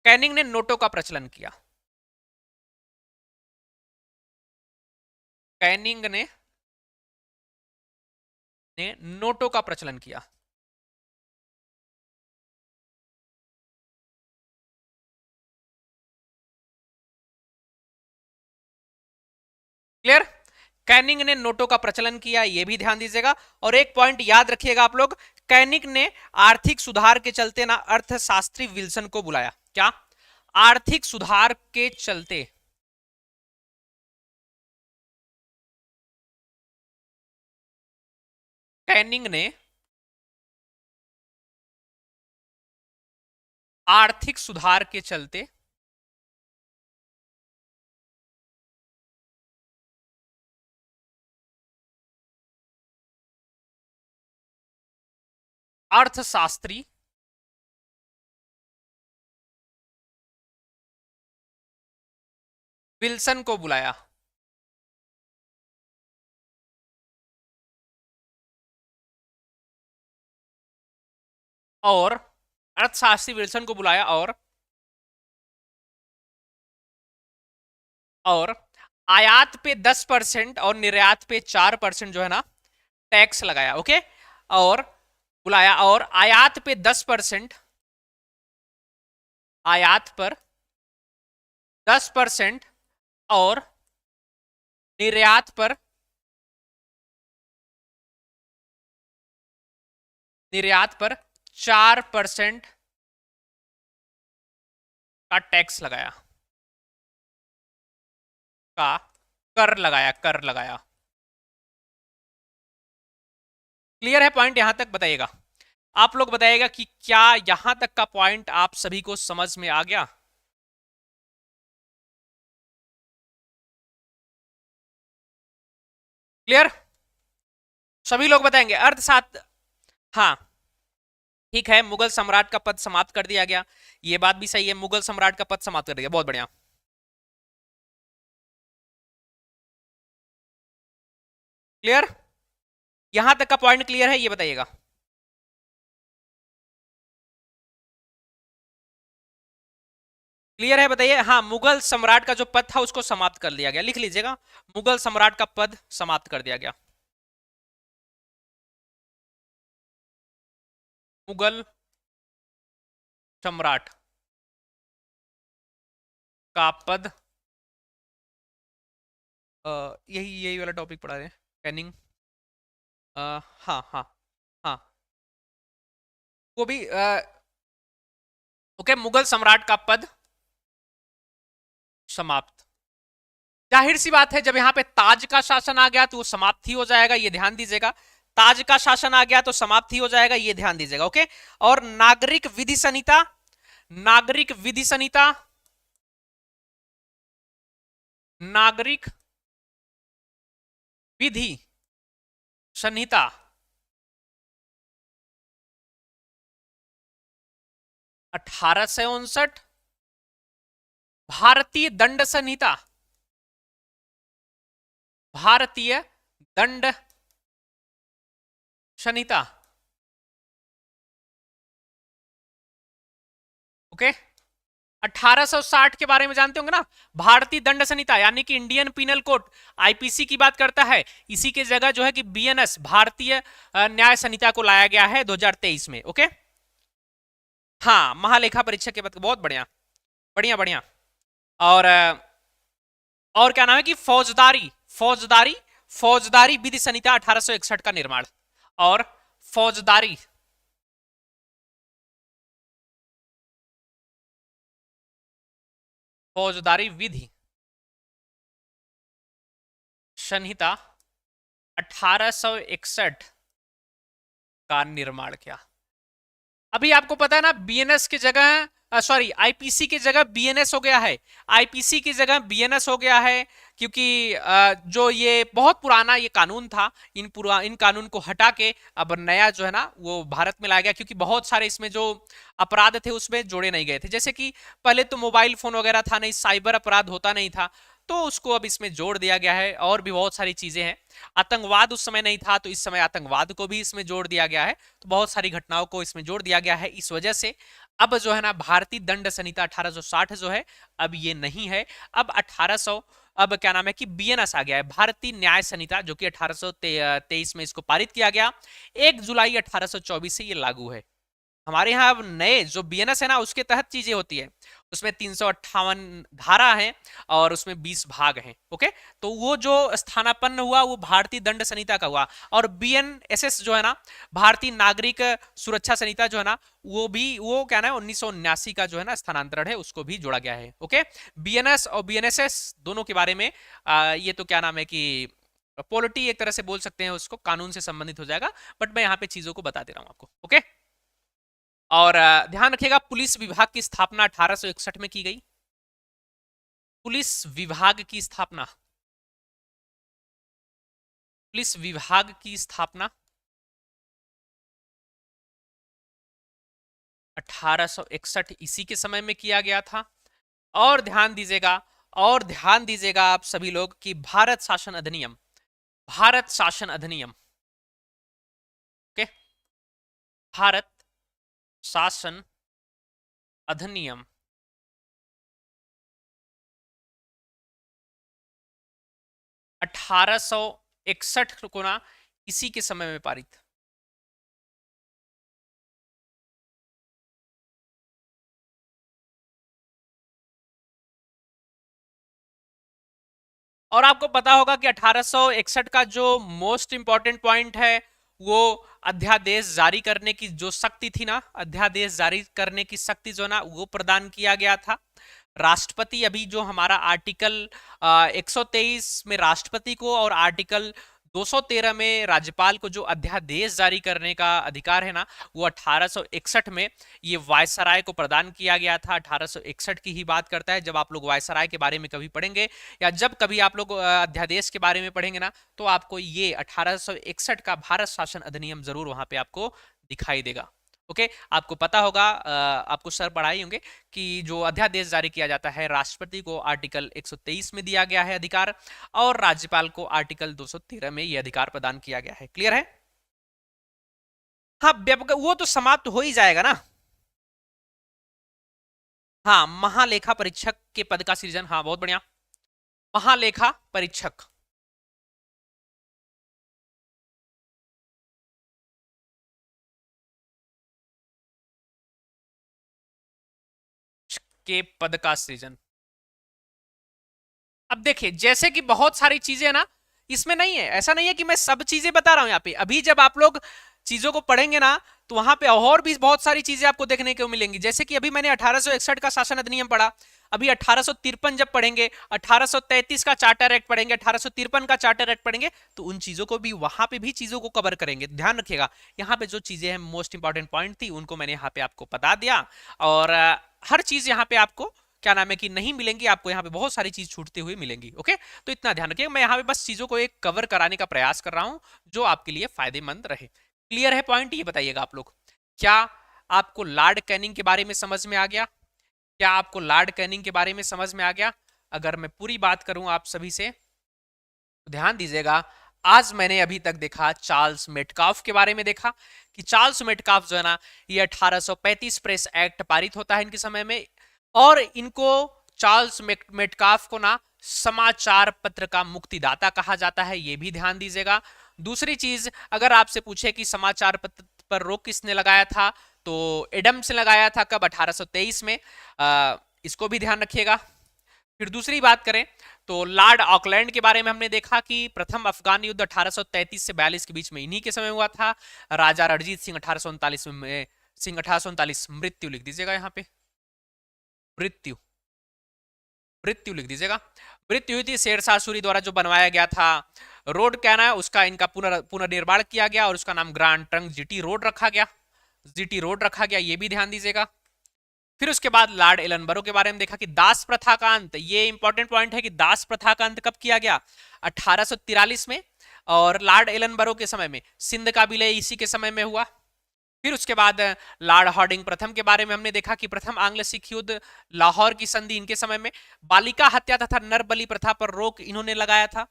A: कैनिंग ने नोटों का प्रचलन किया, कैनिंग ने नोटों का प्रचलन किया। क्लियर? कैनिंग ने नोटों का प्रचलन किया, यह भी ध्यान दीजिएगा। और एक पॉइंट याद रखिएगा आप लोग, कैनिंग ने आर्थिक सुधार के चलते ना अर्थशास्त्री विल्सन को बुलाया। क्या? आर्थिक सुधार के चलते कैनिंग ने आर्थिक सुधार के चलते अर्थशास्त्री विल्सन को बुलाया। और अर्थशास्त्री विल्सन को बुलाया और आयात पे 10% और निर्यात पे 4% जो है ना टैक्स लगाया। ओके, और बुलाया और आयात पे 10%, आयात पर 10% और निर्यात पर 4% का टैक्स लगाया, का कर लगाया। क्लियर है पॉइंट यहां तक? बताइएगा आप लोग, बताइएगा कि क्या यहां तक का पॉइंट आप सभी को समझ में आ गया? क्लियर? सभी लोग बताएंगे अर्थशास्त्र। हाँ ठीक है, मुगल सम्राट का पद समाप्त कर दिया गया, ये बात भी सही है, मुगल सम्राट का पद समाप्त कर दिया, बहुत बढ़िया। क्लियर? यहां तक का पॉइंट क्लियर है, ये बताइएगा। क्लियर है बताइए। हाँ, मुगल सम्राट का जो पद था उसको समाप्त कर दिया गया, लिख लीजिएगा, मुगल सम्राट का पद समाप्त कर दिया गया। मुगल सम्राट का पद, यही यही वाला टॉपिक पढ़ा रहे हैं, कैनिंग। हाँ हाँ हाँ, वो भी ओके, मुगल सम्राट का पद समाप्त। जाहिर सी बात है, जब यहां पे ताज का शासन आ गया तो वो समाप्त ही हो जाएगा, ये ध्यान दीजिएगा। ताज का शासन आ गया तो समाप्त ही हो जाएगा, ये ध्यान दीजिएगा। ओके, और नागरिक विधि संहिता, नागरिक विधि संहिता, नागरिक विधि संहिता 1859। भारतीय दंड संहिता, भारतीय दंड संहिता। ओके, 1860 के बारे में जानते होंगे ना, भारतीय दंड संहिता यानी कि इंडियन पिनल कोड, आईपीसी की बात करता है। इसी के जगह जो है कि बीएनएस, भारतीय न्याय संहिता को लाया गया है 2023 में। ओके, हाँ, महालेखा परीक्षक के बाद, बहुत बढ़िया बढ़िया बढ़िया। और और क्या नाम है कि फौजदारी, फौजदारी, फौजदारी विधि संहिता 1861 का निर्माण, और फौजदारी, फौजदारी विधि संहिता 1861 का निर्माण किया। अभी आपको पता है ना, बीएनएस की जगह, सॉरी, आईपीसी की जगह बीएनएस हो गया है, आईपीसी की जगह बीएनएस हो गया है, क्योंकि जो ये बहुत पुराना ये कानून था, इन कानून को हटा के अब नया जो है ना वो भारत में लाया गया, क्योंकि बहुत सारे इसमें जो अपराध थे उसमें जोड़े नहीं गए थे। जैसे कि पहले तो मोबाइल फोन वगैरह था नहीं, साइबर अपराध होता नहीं था, तो उसको अब इसमें जोड़ दिया गया है, और भी बहुत सारी चीजें हैं। आतंकवाद उस समय नहीं था, तो इस समय आतंकवाद को भी इसमें जोड़ दिया गया है, तो बहुत सारी घटनाओं को इसमें जोड़ दिया गया है। इस वजह से अब जो है ना भारतीय दंड संहिता 1860 जो है अब ये नहीं है, अब 1800, अब क्या नाम है कि बीएनएस आ गया है, भारतीय न्याय संहिता, जो कि 1823 में इसको पारित किया गया। 1 जुलाई 1824 से ये लागू है। हमारे यहाँ अब नए जो बीएनएस है ना उसके तहत चीजें होती है, उसमें 358 धारा है और उसमें 20 भाग हैं। ओके, तो वो जो स्थानापन्न हुआ वो भारतीय दंड संहिता का हुआ, और बीएनएसएस जो है ना, भारतीय नागरिक सुरक्षा संहिता जो है ना, वो भी, वो क्या ना 1979 का जो है ना स्थानांतरण है, उसको भी जोड़ा गया है। ओके, बीएनएस और बीएनएसएस दोनों के बारे में ये तो क्या नाम है कि पॉलिटी एक तरह से बोल सकते हैं, उसको कानून से संबंधित हो जाएगा, बट मैं यहाँ पे चीजों को बता दे रहा हूँ आपको। ओके, और ध्यान रखिएगा, पुलिस विभाग की स्थापना 1861 में की गई। पुलिस विभाग की स्थापना, पुलिस विभाग की स्थापना 1861 इसी के समय में किया गया था। और ध्यान दीजिएगा, और ध्यान दीजिएगा आप सभी लोग कि भारत शासन अधिनियम, भारत शासन अधिनियम, ओके, भारत शासन अधिनियम 1861 को ना इसी के समय में पारित। और आपको पता होगा कि 1861 का जो मोस्ट इंपॉर्टेंट पॉइंट है वो अध्यादेश जारी करने की जो शक्ति थी ना, अध्यादेश जारी करने की शक्ति जो ना वो प्रदान किया गया था। राष्ट्रपति, अभी जो हमारा आर्टिकल 123 में राष्ट्रपति को और आर्टिकल 213 में राज्यपाल को जो अध्यादेश जारी करने का अधिकार है ना, वो 1861 में ये वायसराय को प्रदान किया गया था। 1861 की ही बात करता है। जब आप लोग वायसराय के बारे में कभी पढ़ेंगे या जब कभी आप लोग अध्यादेश के बारे में पढ़ेंगे ना, तो आपको ये 1861 का भारत शासन अधिनियम जरूर वहां पे आपको दिखाई देगा। ओके, आपको पता होगा, आपको सर पढ़ाई होंगे कि जो अध्यादेश जारी किया जाता है, राष्ट्रपति को आर्टिकल 123 में दिया गया है अधिकार, और राज्यपाल को आर्टिकल 213 में यह अधिकार प्रदान किया गया है। क्लियर है? हाँ, वो तो समाप्त हो ही जाएगा ना। हाँ, महालेखा परीक्षक के पद का सृजन, हाँ बहुत बढ़िया, महालेखा परीक्षक के पद का सृजन। अब देखिए, जैसे कि बहुत सारी चीजें ना इसमें नहीं है, ऐसा नहीं है कि मैं सब चीजें बता रहा हूं यहाँ पे। अभी जब आप लोग चीजों को पढ़ेंगे ना, तो वहां पे और भी बहुत सारी चीजें आपको देखने को मिलेंगी। जैसे कि अभी मैंने 1861 का शासन अधिनियम पढ़ा, अभी 1853 जब पढ़ेंगे, 1833 का चार्टर एक्ट पढ़ेंगे, 1853 का चार्टर एक्ट पढ़ेंगे, तो उन चीजों को भी वहां पे भी चीजों को कवर करेंगे। ध्यान रखिएगा, यहाँ पे जो चीजें हैं मोस्ट इंपॉर्टेंट पॉइंट थी उनको मैंने यहाँ पे आपको बता दिया। और हर चीज यहाँ पे आपको क्या नाम है कि नहीं मिलेंगी, आपको यहाँ पे बहुत सारी चीज छूटती हुई मिलेंगी। ओके, तो इतना ध्यान रखिए, मैं यहाँ पे बस चीजों को एक कवर कराने का प्रयास कर रहा हूँ जो आपके लिए फायदेमंद रहे। क्लियर है पॉइंट? ये बताइएगा आप लोग, क्या आपको लॉर्ड कैनिंग के बारे में समझ में आ गया? क्या आपको लॉर्ड कैनिंग के बारे में समझ में आ गया? अगर मैं पूरी बात करूं आप सभी से, तो ध्यान दीजिएगा। आज मैंने अभी तक देखा चार्ल्स मेटकाफ के बारे में देखा कि चार्ल्स मेटकाफ जो है ना, ये 1835 प्रेस एक्ट पारित होता है इनके समय में, और इनको चार्ल्स मेटकाफ को ना समाचार पत्र का मुक्तिदाता कहा जाता है, ये भी ध्यान दीजिएगा। दूसरी चीज, अगर आपसे पूछे कि समाचार पत्र पर रोक किसने लगाया था, तो एडम्स ने लगाया था। कब? 1823 में। इसको भी ध्यान रखिएगा। फिर दूसरी बात करें तो लॉर्ड ऑकलैंड के बारे में हमने देखा कि प्रथम अफगान युद्ध 1833 से 42 के बीच में इन्हीं के समय हुआ था। राजा रणजीत सिंह 1839 में, सिंह 1839, मृत्यु लिख दीजिएगा यहाँ पे, मृत्यु, मृत्यु लिख दीजिएगा। मृत्यु हुई थी शेरशाह सूरी द्वारा जो बनवाया गया था रोड, क्या ना उसका, इनका पुनर्निर्माण किया गया और उसका नाम ग्रांड ट्रंक जीटी रोड रखा गया, जीटी रोड रखा गया, ये भी ध्यान दीजिएगा। फिर उसके बाद लॉर्ड एलनबरो के बारे में देखा कि दास प्रथा का अंत, ये इंपॉर्टेंट पॉइंट है कि दास प्रथा का अंत कब किया गया? 1843 में। और लॉर्ड एलनबरो के समय में सिंध का विलय इसी के समय में हुआ। फिर उसके बाद लॉर्ड हार्डिंग प्रथम के बारे में हमने देखा कि प्रथम आंग्ल सिख युद्ध, लाहौर की संधि इनके समय में, बालिका हत्या तथा नरबली प्रथा पर रोक इन्होंने लगाया था।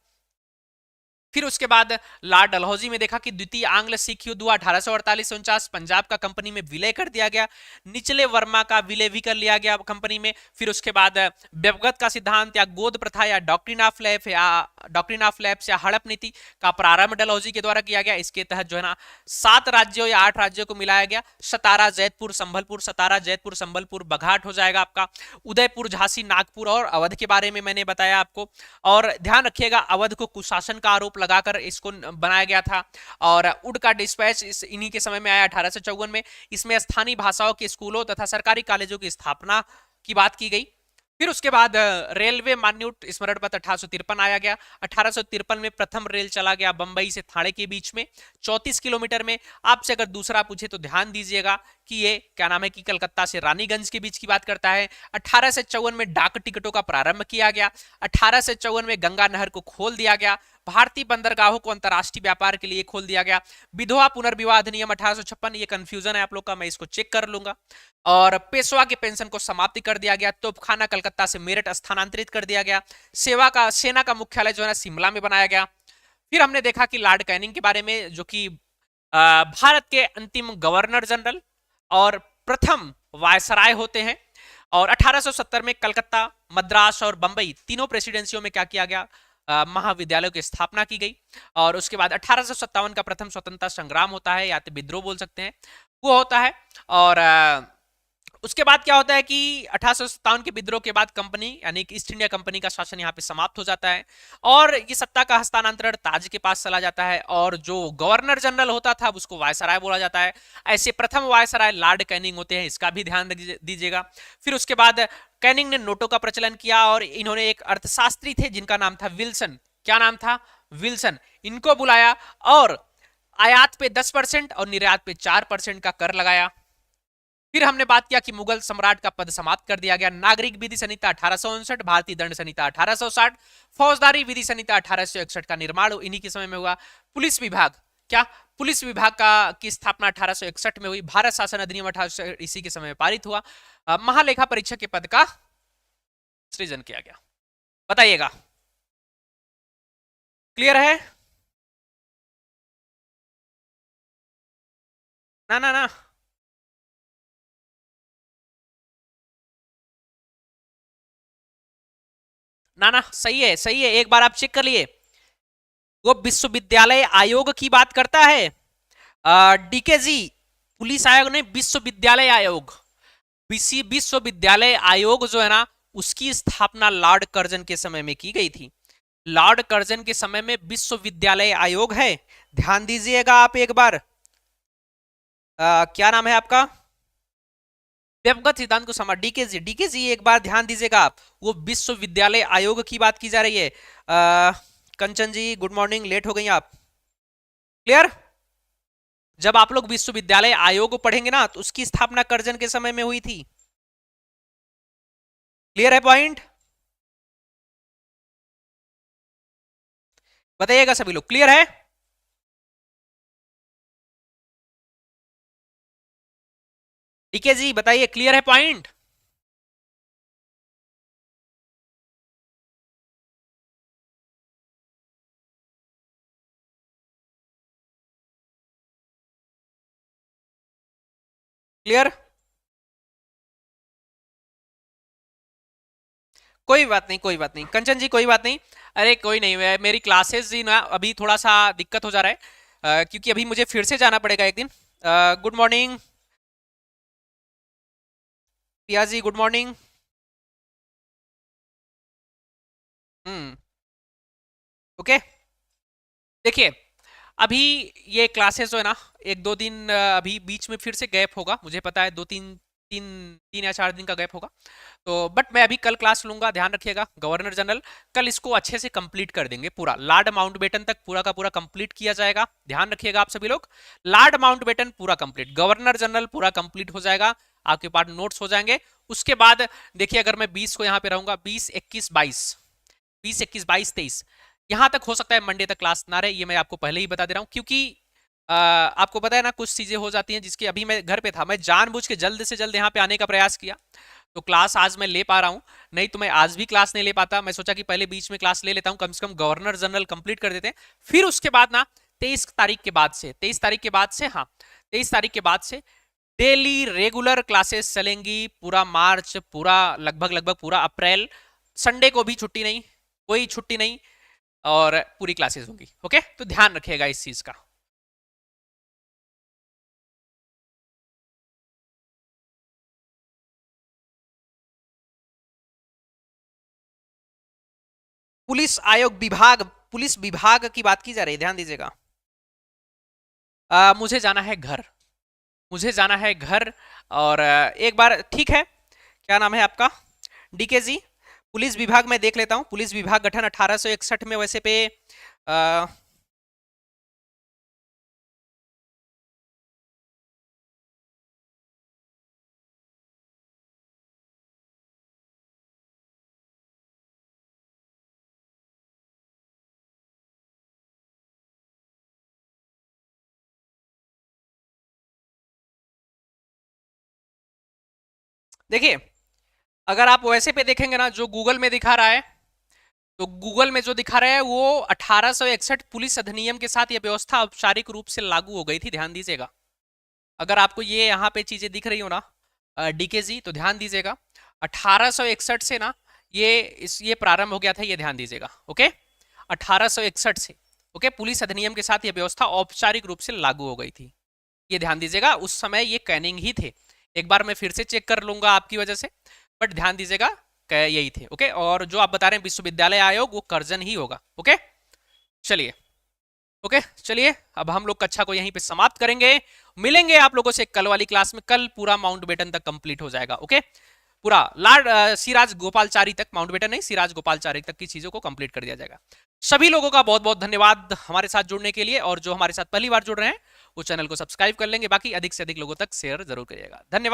A: फिर उसके बाद लॉर्ड डलहौजी में देखा कि द्वितीय आंग्ल सिख युद्ध हुआ 1848 से 49, पंजाब का कंपनी में विलय कर दिया गया, निचले वर्मा का विलय भी कर लिया गया कंपनी में। फिर उसके बाद व्यवगत का सिद्धांत या गोद प्रथा या डॉक्ट्रिन ऑफ लैप्स या हड़प नीति का प्रारंभ डलहौजी के द्वारा किया गया। इसके तहत जो है ना 7 राज्यों या 8 राज्यों को मिलाया गया, सतारा जैतपुर संभलपुर, सतारा जैतपुर संभलपुर बघाट हो जाएगा आपका, उदयपुर झांसी नागपुर और अवध के बारे में मैंने बताया आपको। और ध्यान रखिएगा, अवध को कुशासन का आरोप लगाकर इसको बनाया गया था। और उड का डिस्पैच इन्हीं के समय में आया 1854 में। इसमें स्थानीय भाषाओं के स्कूलों तथा सरकारी कॉलेजों की स्थापना की बात की गई। फिर उसके बाद रेलवे मान्यूट स्मरण पत्र 1853 आया गया। 1853 में प्रथम रेल चला गया बंबई से थाने के बीच में 34 किलोमीटर में। आपसे अगर दूसरा पूछे तो ध्यान दीजिएगा कि ये क्या नाम है कि कलकत्ता से रानीगंज के बीच की बात करता है। 1854 में डाक टिकटों का प्रारंभ किया गया। 1854 में गंगा नहर को खोल दिया गया। भारतीय बंदरगाहों को अंतरराष्ट्रीय व्यापार के लिए खोल दिया गया। विधवा पुनर्विवाह अधिनियम 1856, ये कंफ्यूजन है आप लोग का, मैं इसको चेक कर लूंगा। और पेशवा के पेंशन को समाप्ति कर दिया गया। तोपखाना कलकत्ता से मेरठ स्थानांतरित कर दिया गया। सेना का मुख्यालय जो है शिमला में बनाया गया। फिर हमने देखा कि लॉर्ड कैनिंग के बारे में, जो कि भारत के अंतिम गवर्नर जनरल और प्रथम वायसराय होते हैं। और 1870 में कलकत्ता, मद्रास और बंबई तीनों प्रेसिडेंसियों में क्या किया गया, महाविद्यालयों की स्थापना की गई। और उसके बाद 1857 का प्रथम स्वतंत्रता संग्राम होता है, या तो विद्रोह बोल सकते हैं, वो होता है। और उसके बाद क्या होता है कि 1857 के विद्रोह के बाद कंपनी यानी कि ईस्ट इंडिया कंपनी का शासन यहाँ पे समाप्त हो जाता है और ये सत्ता का हस्तांतरण ताज के पास चला जाता है। और जो गवर्नर जनरल होता था उसको वायसराय बोला जाता है। ऐसे प्रथम वायसराय लॉर्ड कैनिंग होते हैं, इसका भी ध्यान दीजिएगा। फिर उसके बाद कैनिंग ने नोटों का प्रचलन किया और इन्होंने एक अर्थशास्त्री थे जिनका नाम था विल्सन। क्या नाम था? विल्सन। इनको बुलाया और आयात पे 10% और निर्यात पे 4% का कर लगाया। फिर हमने बात किया कि मुगल सम्राट का पद समाप्त कर दिया गया। नागरिक विधि संहिता 1859, भारतीय दंड संहिता 1860, फौजदारी विधि संहिता 1861 का निर्माण इन्हीं के समय में हुआ। पुलिस विभाग, क्या पुलिस विभाग का की स्थापना 1861 में हुई। भारत शासन अधिनियम 1800 इसी के समय में पारित हुआ। महालेखा परीक्षक के पद का सृजन किया गया। बताइएगा, क्लियर है? ना ना ना ना ना, सही है सही है, एक बार आप चेक कर लिए। वो विश्वविद्यालय आयोग की बात करता है, डीकेजी पुलिस आयोग नहीं, विश्वविद्यालय आयोग। विश्वविद्यालय आयोग जो है ना, उसकी स्थापना लॉर्ड कर्जन के समय में की गई थी। लॉर्ड कर्जन के समय में विश्वविद्यालय आयोग है। ध्यान दीजिएगा आप एक बार। क्या नाम है आपका? व्यक्तिगत सिद्धांत को समझ, डीकेजी एक बार ध्यान दीजिएगा आप। वो विश्वविद्यालय आयोग की बात की जा रही है। कंचन जी गुड मॉर्निंग, लेट हो गई आप। क्लियर? जब आप लोग विश्वविद्यालय आयोग को पढ़ेंगे ना, तो उसकी स्थापना कर्जन के समय में हुई थी। क्लियर है पॉइंट? बताइएगा सभी लोग, क्लियर है? डीके जी बताइए, क्लियर है पॉइंट? क्लियर? कोई बात नहीं, कोई बात नहीं कंचन जी, कोई बात नहीं। अरे कोई नहीं, मेरी क्लासेस जी ना अभी थोड़ा सा दिक्कत हो जा रहा है, क्योंकि अभी मुझे फिर से जाना पड़ेगा एक दिन। गुड मॉर्निंग पिया जी, गुड मॉर्निंग। हम्म, ओके। देखिए, अभी ये क्लासेस जो है ना, एक दो दिन अभी बीच में फिर से गैप होगा, मुझे पता है, दो तीन तीन तीन या 4 दिन का गैप होगा। तो बट मैं अभी कल क्लास लूंगा, ध्यान रखिएगा। गवर्नर जनरल कल इसको अच्छे से कंप्लीट कर देंगे, पूरा लॉर्ड माउंटबेटन तक पूरा का पूरा कंप्लीट किया जाएगा। ध्यान रखिएगा आप सभी लोग, लॉर्ड माउंटबेटन पूरा कंप्लीट, गवर्नर जनरल पूरा कंप्लीट हो जाएगा, आपके पास नोट्स हो जाएंगे। उसके बाद देखिए, अगर मैं 20 को यहाँ पे रहूंगा, 20 21 22, 20 21 22 23, यहां तक हो सकता है मंडे तक क्लास ना रहे, ये मैं आपको पहले ही बता दे रहा हूं। क्योंकि आपको पता है ना, कुछ चीजें हो जाती हैं जिसकी, अभी मैं घर पे था, मैं जानबूझ के जल्द से जल्द यहाँ पे आने का प्रयास किया, तो क्लास आज मैं ले पा रहा हूँ। नहीं तो मैं आज भी क्लास नहीं ले पाता। मैं सोचा कि पहले बीच में क्लास ले लेता हूँ, कम से कम गवर्नर जनरल कंप्लीट कर देते हैं। फिर उसके बाद ना 23 तारीख के बाद से, 23 तारीख के बाद से, हाँ 23 तारीख के बाद से डेली रेगुलर क्लासेस चलेंगी, पूरा मार्च, पूरा लगभग लगभग पूरा अप्रैल, संडे को भी छुट्टी नहीं, कोई छुट्टी नहीं, और पूरी क्लासेस होंगी। ओके, तो ध्यान रखिएगा इस चीज का। पुलिस आयोग विभाग, पुलिस विभाग की बात की जा रही है, ध्यान दीजिएगा। मुझे जाना है घर, मुझे जाना है घर। और एक बार ठीक है, क्या नाम है आपका? डीके जी। पुलिस विभाग में देख लेता हूं, पुलिस विभाग गठन 1861 में वैसे पे देखिए, अगर आप वैसे पे देखेंगे ना, जो गूगल में दिखा रहा है, तो गूगल में जो दिखा रहा है वो 1861 पुलिस अधिनियम के साथ यह व्यवस्था औपचारिक रूप से लागू हो गई थी, ध्यान दीजिएगा। अगर आपको ये यहाँ पे चीजें दिख रही हो ना डीकेजी, तो ध्यान दीजिएगा 1861 से ना ये प्रारंभ हो गया था, ये ध्यान दीजिएगा। ओके, 1861 से ओके पुलिस अधिनियम के साथ यह व्यवस्था औपचारिक रूप से लागू हो गई थी, ये ध्यान दीजिएगा। उस समय ये कैनिंग ही थे, एक बार मैं फिर से चेक कर लूंगा आपकी वजह से, बट ध्यान दीजिएगा यही थे। ओके, और जो आप बता रहे हैं विश्वविद्यालय आयोग, वो कर्जन ही होगा। ओके, चलिए। ओके, चलिए अब हम लोग कक्षा को यहीं पे समाप्त करेंगे। मिलेंगे आप लोगों से कल वाली क्लास में। कल पूरा माउंटबेटन तक कंप्लीट हो जाएगा। ओके, पूरा सिराज गोपालचारी तक, माउंटबेटन नहीं, सिराज गोपालचारी तक की चीजों को कंप्लीट कर दिया जाएगा। सभी लोगों का बहुत बहुत धन्यवाद हमारे साथ जुड़ने के लिए, और जो हमारे साथ पहली बार जुड़ रहे हैं वो चैनल को सब्सक्राइब कर लेंगे, बाकी अधिक से अधिक लोगों तक शेयर जरूर करिएगा। धन्यवाद।